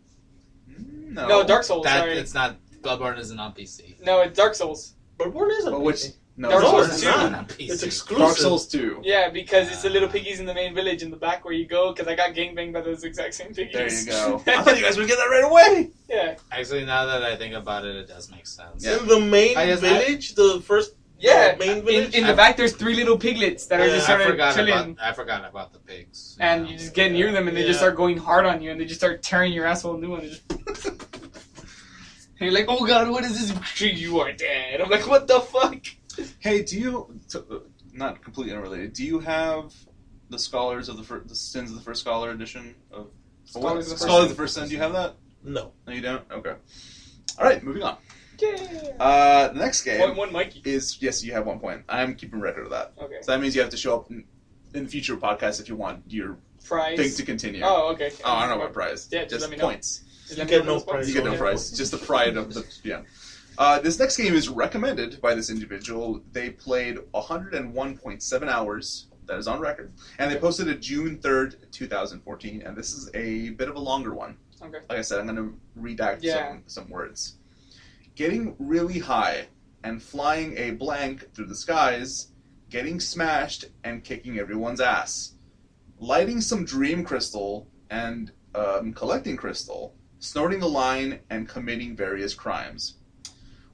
No. No, Dark Souls. that sorry. it's not. Bloodborne isn't on PC. No, it's Dark Souls. Bloodborne is a But which? PC. No, Dark Souls Souls 2. two. on PC. It's exclusive. Dark Souls 2. Yeah, because it's the little piggies in the main village in the back where you go. Because I got gangbanged by those exact same piggies. There you go. I thought you guys would get that right away. Yeah. Actually, now that I think about it, it does make sense. Yeah. In the main village, the first main village. In the back, there's 3 little piglets that are just I sort of chilling. I forgot about the pigs. And you just get near them, and they just start going hard on you, and they just start tearing your asshole a new one. And you're like, oh god, what is this tree? You are dead. I'm like, what the fuck? Hey, do you... not completely unrelated. Do you have the Scholars of the Sins of the First Scholar edition of... Scholars of the First Sin? Do you have that? No. No, you don't? Okay. Alright, moving on. Yeah. The next game... One Mikey. is... Yes, you have 1 point. I'm keeping record of that. Okay. So that means you have to show up in future podcasts if you want your Prize. thing to continue. Oh, okay. Oh, I don't know what prize. Yeah, just let me know. Points. Just You let me get know no those points. prize. You get no Okay. prize. Just the pride of the... Yeah. This next game is recommended by this individual. They played 101.7 hours. That is on record. And they posted it June 3rd, 2014. And this is a bit of a longer one. Okay. Like I said, I'm going to redact some words. Getting really high and flying a blank through the skies, getting smashed and kicking everyone's ass. Lighting some dream crystal and collecting crystal, snorting a line, and committing various crimes.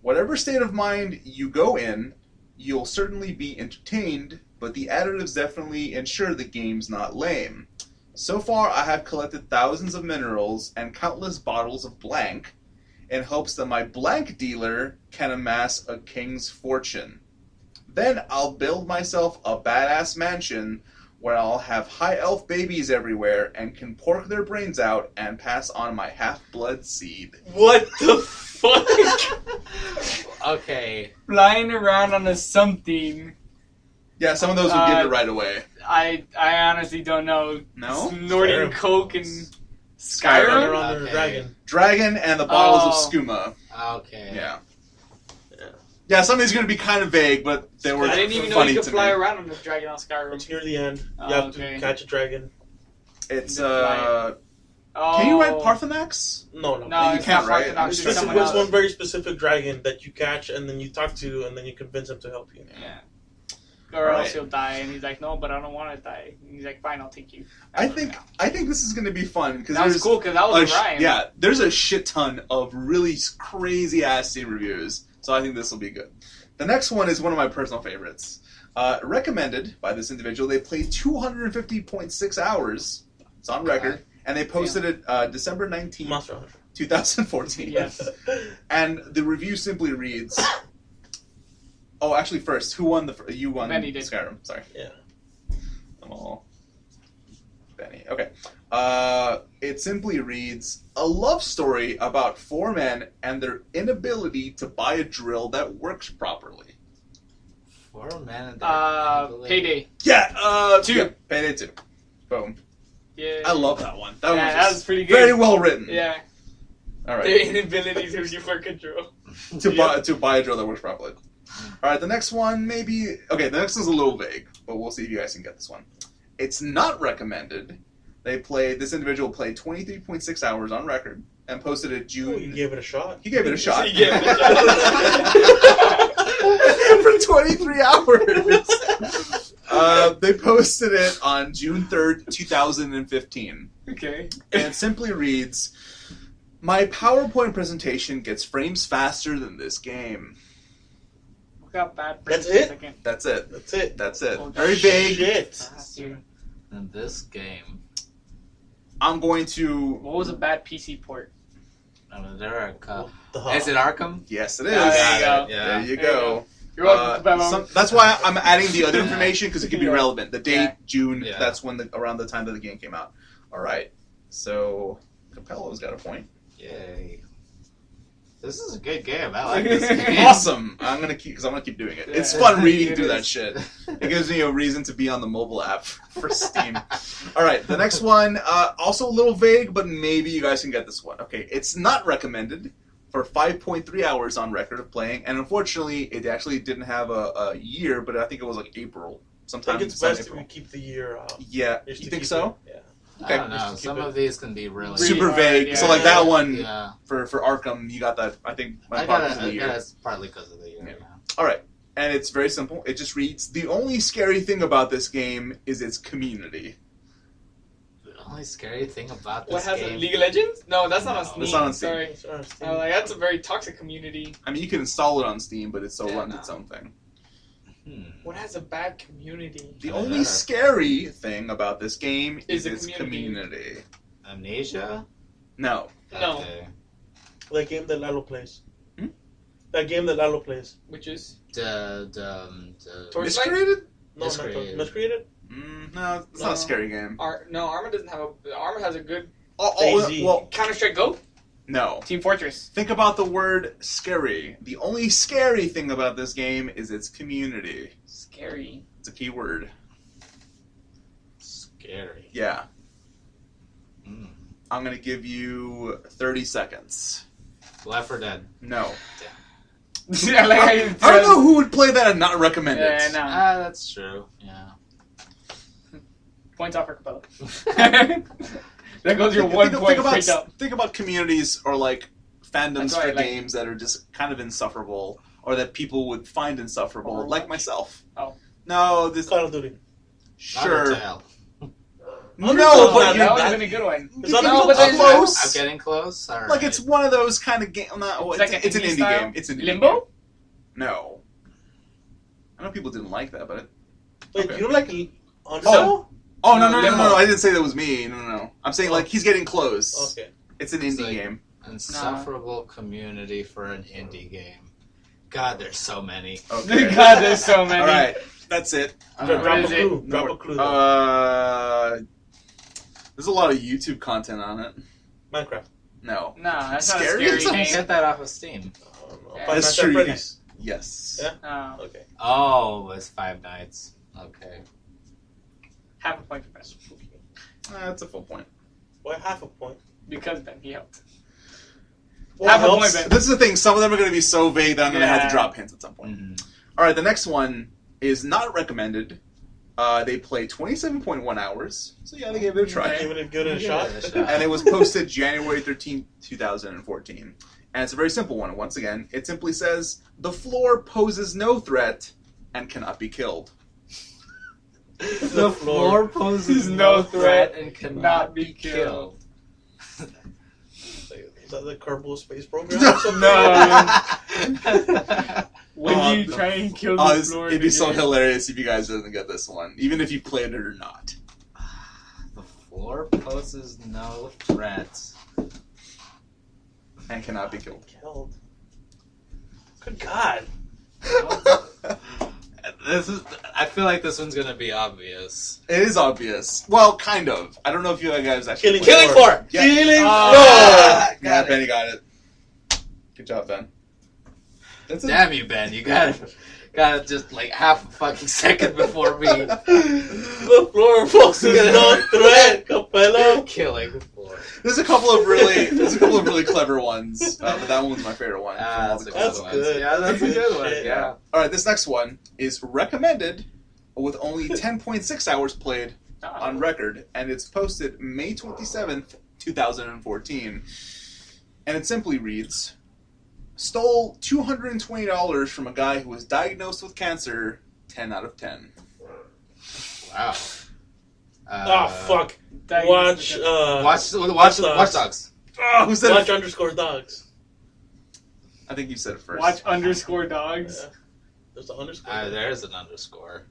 Whatever state of mind you go in, you'll certainly be entertained, but the additives definitely ensure the game's not lame. So far, I have collected thousands of minerals and countless bottles of blank in hopes that my blank dealer can amass a king's fortune. Then I'll build myself a badass mansion where I'll have high elf babies everywhere and can pork their brains out and pass on my half-blood seed. What the fuck? Okay. Flying around on a something. Yeah, some of those will get it right away. I honestly don't know. No? Snorting Skyrim. coke and Skyrim. Skyrim? Around the Okay. dragon. Dragon and the bottles of Oh. skooma. Okay. Yeah. Yeah, some of these are going to be kind of vague, but they were I didn't even know funny you could to fly me. around on this dragon on Skyrim. It's near the end. Oh, You have okay. to catch a dragon. It's, Oh. Can you ride Parthenax? No. No, You it's can't, not right? Parthenon, It's it's just someone There's else. one very specific dragon that you catch and then you talk to and then you convince him to help you. Yeah. Or else Alright. he'll die, and he's like, no, but I don't want to die. And he's like, fine, I'll take you. I think this is going to be fun because That was cool, because that was a rhyme. Yeah, there's a shit ton of really crazy ass Steam reviews, so I think this will be good. The next one is one of my personal favorites. Recommended by this individual. They played 250.6 hours. It's on record, and they posted it December 19th, Monster Hunter. 2014. Yes. And the review simply reads. Oh, actually, first, who won you won Benny did. Skyrim. Sorry. Yeah. I'm all Benny. Okay. It simply reads, a love story about 4 men and their inability to buy a drill that works properly. 4 men. Payday. Yeah, 2. Yeah, Payday 2. Boom. Yeah. I love that one. That one was that just was pretty good. very well written. Yeah. All Their right. inability to use for control. To buy a drill that works properly. All right, the next one maybe... Okay, the next one's a little vague, but we'll see if you guys can get this one. It's not recommended. This individual played 23.6 hours on record and posted it June... Oh, you gave it a shot. He gave it a shot. He gave it a For 23 hours. They posted it on June 3rd, 2015. Okay. And it simply reads, my PowerPoint presentation gets frames faster than this game. Got bad That's for a it? second. That's it. That's it. That's it. Oh, Very vague. Shit. In this game, I'm going to... What was a bad PC port? I mean, there are. The Is it Arkham? Yes, it is. There you go. Yeah. There you There you go. You're welcome, Bemo. That's why I'm adding the other information, because it could be Yeah. relevant. The date, Yeah. June, Yeah. that's when around the time that the game came out. All right. So, Capello's got a point. Yay. This is a good game. I like this game. Awesome. I'm gonna keep doing it. Yeah. It's fun reading It through that is. shit. It gives me a reason to be on the mobile app for Steam. All right, the next one, also a little vague, but maybe you guys can get this one. Okay, it's not recommended for 5.3 hours on record of playing, and unfortunately, it actually didn't have a year, but I think it was like April. I Sometime think it's in best if April. we keep the year out. Yeah, Just you to think keep so? it- Yeah. Okay. I don't know. Just to keep Some it- of these can be really Super hard, vague. yeah. So like that one Yeah. for Arkham, you got that. I think I part of the got year. it's partly because of the year. Yeah. Yeah. All right, And it's very simple. It just reads, the only scary thing about this game is its community. The only scary thing about this What has game... it? League of Legends? No, that's not on Steam. It's not on Steam. Sorry. It's on Steam. That's a very toxic community. I mean, you can install it on Steam, but it still Yeah, runs no. its own thing. What has a bad community? The only scary thing about this game is the its community. Amnesia? No. No. Okay. That game that Lalo plays. Hmm? That game that Lalo plays. Which is? Miscreated? No, Miscreated. not Miscreated? No, it's not a scary game. Arma doesn't have a... Arma has a good... DayZ. Well, Counter-Strike Go? no. Team Fortress. Think about the word scary. The only scary thing about this game is its community. Scary. It's a key word. Scary. Yeah. Mm. I'm going to give you 30 seconds. Left 4 Dead. No. I like how you I don't know who would play that and not recommend it. Yeah, no. That's true. Yeah. Points off for Capella. There goes your one point straight up. Think about communities or like fandoms That's why I for like- games that are just kind of insufferable or that people would find insufferable, Overwatch. like myself. Oh. No, this... Call of Duty. Sure. Undertale. No, Undertale's but not you... That would bad. have been a good one. It's not No, even but then- close. I'm getting close. All right. Like, it's one of those kind of games... No, It's it's, like it's an an indie indie style? game. It's an indie Limbo? game. No. I know people didn't like that, but... Wait, Okay. you don't like Oh. Oh, no, Limbo. I didn't say that was me. No. I'm saying, like, he's getting close. Okay. It's an indie like- game. Insufferable community for an indie game. God, there's so many. Okay. God, there's so many. All right. That's it. Drop What a is it? clue. Drop a clue. though. There's a lot of YouTube content on it. Minecraft. No. No, that's not a Scary? scary It's not game. Get that off of Steam. I don't know. Yeah. Five That's Nights true, at you Freddy's. Yes. Yeah. Oh, Okay. Oh, it's Five Nights. Okay. half a point for best. That's a full point. Why half a point? Because Ben, he helped. What Half a helps? point, Ben. This is the thing. Some of them are going to be so vague that I'm going to have Yeah. to drop hints at some point. Mm-hmm. All right. The next one is not recommended. They play 27.1 hours. So, yeah, they gave it a try. Give it a shot. And it was posted January 13th, 2014. And it's a very simple one. Once again, it simply says, the floor poses no threat and cannot be killed. The floor poses no threat and cannot be killed. Is that the Kerbal Space Program? No. or something? No. When you try and kill the floor, it'd be so again. hilarious if you guys didn't get this one, even if you played it or not. The floor poses no threat. And cannot be killed. Killed. Good God. This is. I feel like this one's gonna be obvious. It is obvious. Well, kind of. I don't know if you guys actually Killing played it. Floor. Yeah. Killing Oh. Floor. Yeah, Benny got it. Good job, Ben. That's it. Damn you, Ben! You got just like half a fucking second before me. The floor poses no threat, Capella. Killing the floor. There's a couple of really clever ones, but that one was my favorite one. from all That's the a clever good ones. one. good. Yeah, that's a good one. Shit. Yeah. All right, this next one is recommended with only 10.6 hours played on record, and it's posted May 27th, 2014. And it simply reads, stole $220 from a guy who was diagnosed with cancer, 10 out of 10. Wow. Oh, fuck. Watch Watch Dogs. Oh, who said Watch it? underscore dogs. I think you said it first. Watch underscore dogs. Yeah. There's the underscore. There's an underscore.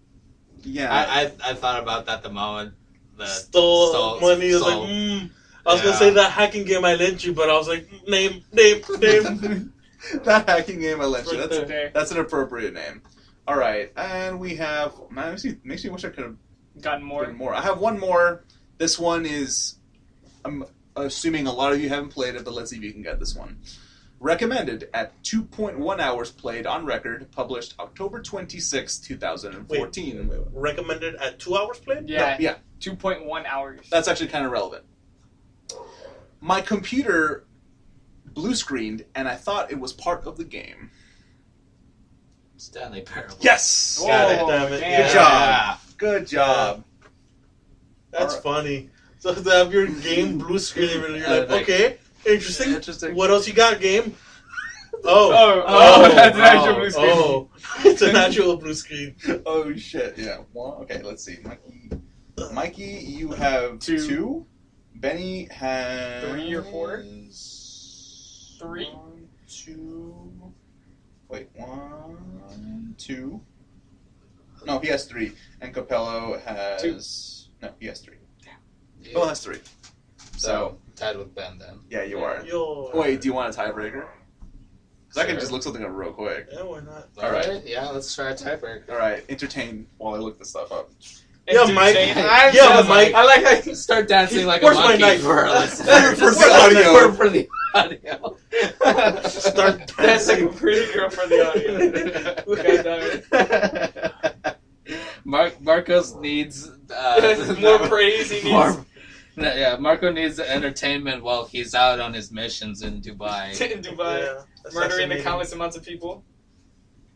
Yeah. I thought about that the moment that Stole money. I was stole. like, I was gonna say that hacking game I lent you, but I was like, name. That hacking game I lent you. Right there. That's an appropriate name. All right, and we have. Man, makes me wish I could have Gotten more. gotten more. I have one more. This one is. I'm assuming a lot of you haven't played it, but let's see if you can get this one. Recommended at 2.1 hours played on record. Published October 26, 2014. Wait. Recommended at 2 hours played? Yeah. Yeah, 2.1 hours. that's actually kind of relevant. My computer blue screened, and I thought it was part of the game. Stanley Parable. Yes! Whoa, God damn it. damn. Good job. Good job. That's Alright. funny. So to have your game blue screen, and you're like, Like- okay, interesting. Interesting. What else you got, game? That's an actual blue screen. Oh, it's an actual blue screen. Oh shit! Yeah. Well, okay. Let's see. Mikey, you have two. Benny has 3 or 4. 3. 1, 2. Wait, 1, 2. No, he has 3, and Capello has 2. No, he has 3. Yeah. Capello has 3. So tied with Ben then. Yeah, you are. Yo. Wait, do you want a tiebreaker? Because I can Sure. just look something up real quick. Yeah, why not? All right. Yeah, let's try a tiebreaker. All right, entertain while I look this stuff up. Yeah, Mike. I'm Yeah, so- Mike. I like how you Start dancing like Where's a my monkey knife? for our listeners. For the audio. For the audio. Start That's like a dancing. pretty girl for the audio. God damn it. Marcos needs More praise. He needs. more- Marco needs entertainment while he's out on his missions in Dubai. In Dubai, Yeah, murdering the assassinating. countless amounts of people.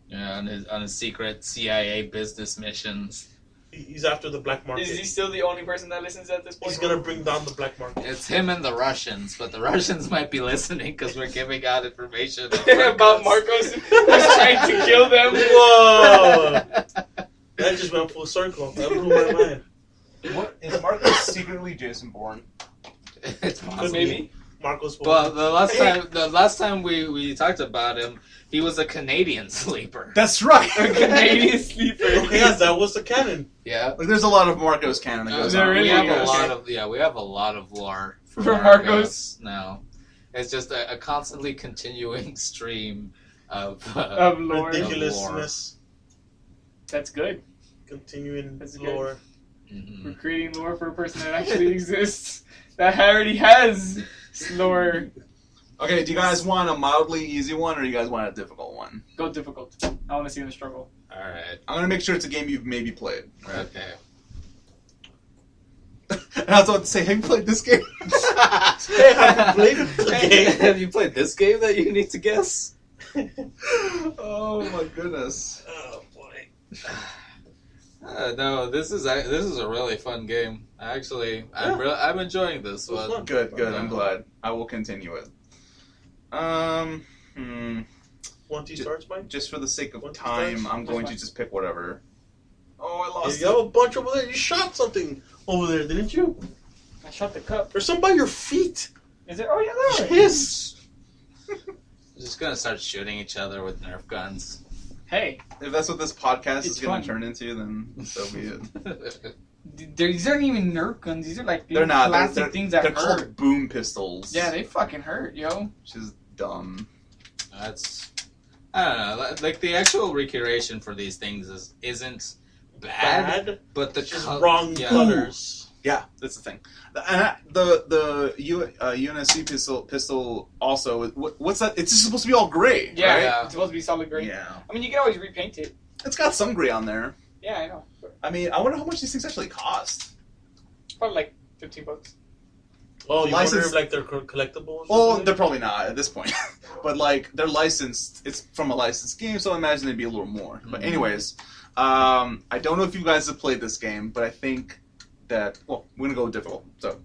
Yeah, on his secret CIA business missions. He's after the black market. Is he still the only person that listens at this point? He's gonna bring down the black market. It's him and the Russians, but the Russians might be listening because we're giving out information about Marcos who's trying to kill them. Whoa! That just went full circle. That blew my mind. What is Marcus secretly Jason Bourne? It's possible. Maybe. Marcos. Well, the last time we talked about him, he was a Canadian sleeper. That's right. A Canadian sleeper. Okay, yes, that was the canon. Yeah. Like, there's a lot of Marcos canon that goes There on. really we have is. we have a lot of lore for Marcos. now. It's just a constantly continuing stream of Of lore. Ridiculousness. That's good. Continuing That's good. lore. Mhm. We're creating lore for a person that actually exists. That already has lore. Okay, do you guys want a mildly easy one, or do you guys want a difficult one? Go difficult. I want to see the struggle. All right. I'm gonna make sure it's a game you've maybe played. Okay. And I was about to say, have you played this game? Hey, have you played the game? Have you played this game that you need to guess? Oh my goodness. Oh boy. No, this is a really fun game. Actually, I'm enjoying this It was one. fun. Good, good. I'm glad. I will continue it. Want to start, Mike? Just for the sake of What time, starts? I'm going to just pick whatever. Oh, I lost You have a bunch over there. You shot something over there, didn't you? I shot the cup. There's some by your feet. Is it? Oh yeah, there. Yes. We're just gonna start shooting each other with Nerf guns. Hey, If that's what this podcast It's is going fun. to turn into, then so be it. these aren't even Nerf guns. These are like They're not. plastic They're things that they're hurt. called boom pistols. Yeah, they fucking hurt, yo. Which is dumb. That's I don't know. Like the actual recreation for these things isn't bad, but the Just col- wrong yeah. colors. Yeah, that's the thing. The UNSC pistol also. What's that? It's just supposed to be all gray. Yeah, right? it's supposed to be solid gray. Yeah. I mean, you can always repaint it. It's got some gray on there. Yeah, I know. I mean, I wonder how much these things actually cost. Probably like $15. Oh, you License- wonder if like they're collectibles? Well, they're probably not at this point, but like they're licensed. It's from a licensed game, so I imagine they'd be a little more. But anyways, I don't know if you guys have played this game, but I think that we're gonna go difficult. So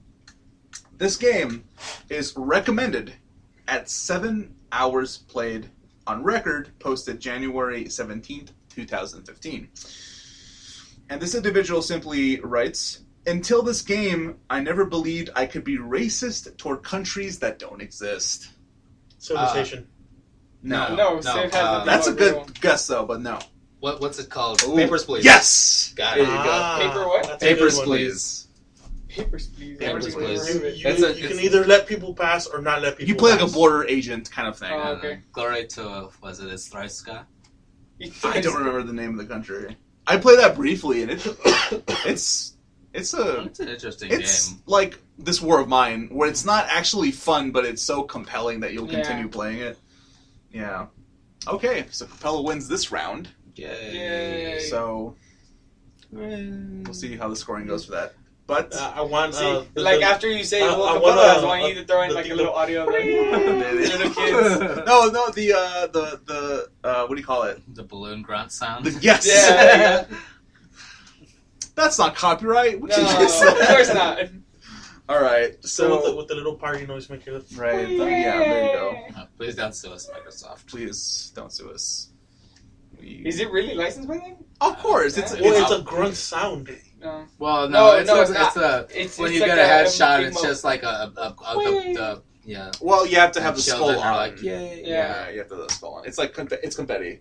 this game is recommended at 7 hours played on record, posted January 17th, 2015. And this individual simply writes, "Until this game, I never believed I could be racist toward countries that don't exist." Civilization. No. No, Civ has nothing That's a but good real. guess, though, but no. What's it called? Ooh. Papers, Please. Yes! Got There it. you go. Paper what? That's a good Papers, one. Please. Papers, please. Papers, Papers, please. please. It's You can either let people pass or not let people You play like a pass. border agent kind of thing. Oh, okay. Glory to was it Strojska? I don't remember the name of the country. I played that briefly, and it's It's an interesting it's game. like this War of Mine, where it's not actually fun, but it's so compelling that you'll continue playing it. Yeah. Okay, so Capella wins this round. Yay. So we'll see how the scoring goes for that. But I want See, the- like the- after you say I well, wanna- Capella, I want you to throw in the like a thing little of- audio of like, little kids. no, the what do you call it? The balloon grunt sound. Yes. Yeah. That's not copyright. No, of course not. All right. So So with the little party noise maker. right. Yeah. There you go. Please don't sue us, Microsoft. Please don't sue us. Is it really licensed by them? Of course. It's It's a grunt sound. No. Well, No, it's not. a It's when it's you like get a a headshot, big it's mo- just like yeah. well, you have to have the Children skull are on. like, yay. Yeah, you have to have the skull on. It's like it's confetti.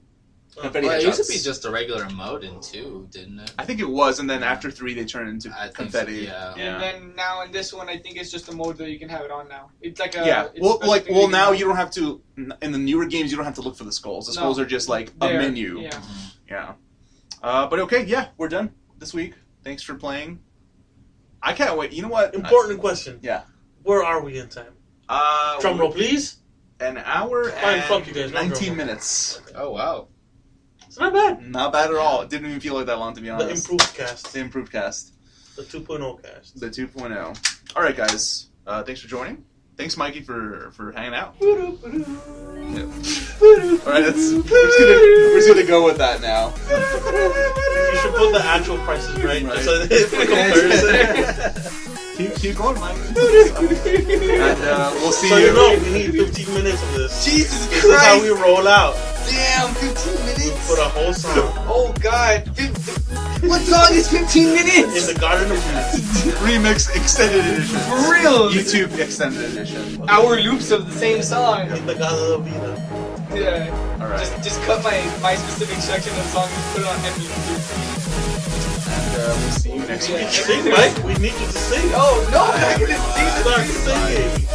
Oh. Confetti Well, it used to headshots. be just a regular mode in 2, didn't it? I think it was, and then after 3 they turned into I think confetti. so, yeah. And then now in this one, I think it's just a mode that you can have it on now. It's like a Yeah. it's Well, specifically well, now mode. you don't have to. In the newer games, you don't have to look for the skulls. The skulls No. are just like a There, menu. Yeah. Yeah. But okay, yeah, we're done this week. Thanks for playing. I can't wait. You know what? Important question. Yeah. Where are we in time? Drum roll, please. An hour Fine, and fuck you guys, no 19 drum roll. minutes. Oh wow. It's not bad. Not bad at all. It didn't even feel like that long, to be The honest. improved cast. The improved cast. The 2.0 cast. The 2.0. All right, guys. Thanks for joining. Thanks, Mikey, for hanging out. Yeah. All right, we're just gonna go with that now. You should put the actual prices right. Right. So for comparison. Keep going, Mike. And we'll see So you. you know, we need 15 minutes of this. Jesus This is how we roll out. Damn, 15 minutes. Put a whole song Oh God. What song is 15 in minutes? the Garden of Eden. Remix extended edition. For real. YouTube extended edition. Hour loops of the same song. In the Garden of Eden. Yeah. All right. Just cut my specific section of the song and put it on MP3. And we'll see you next Yeah. week. Sing, Mike. We need you to sing. Oh no! I didn't see the Start singing.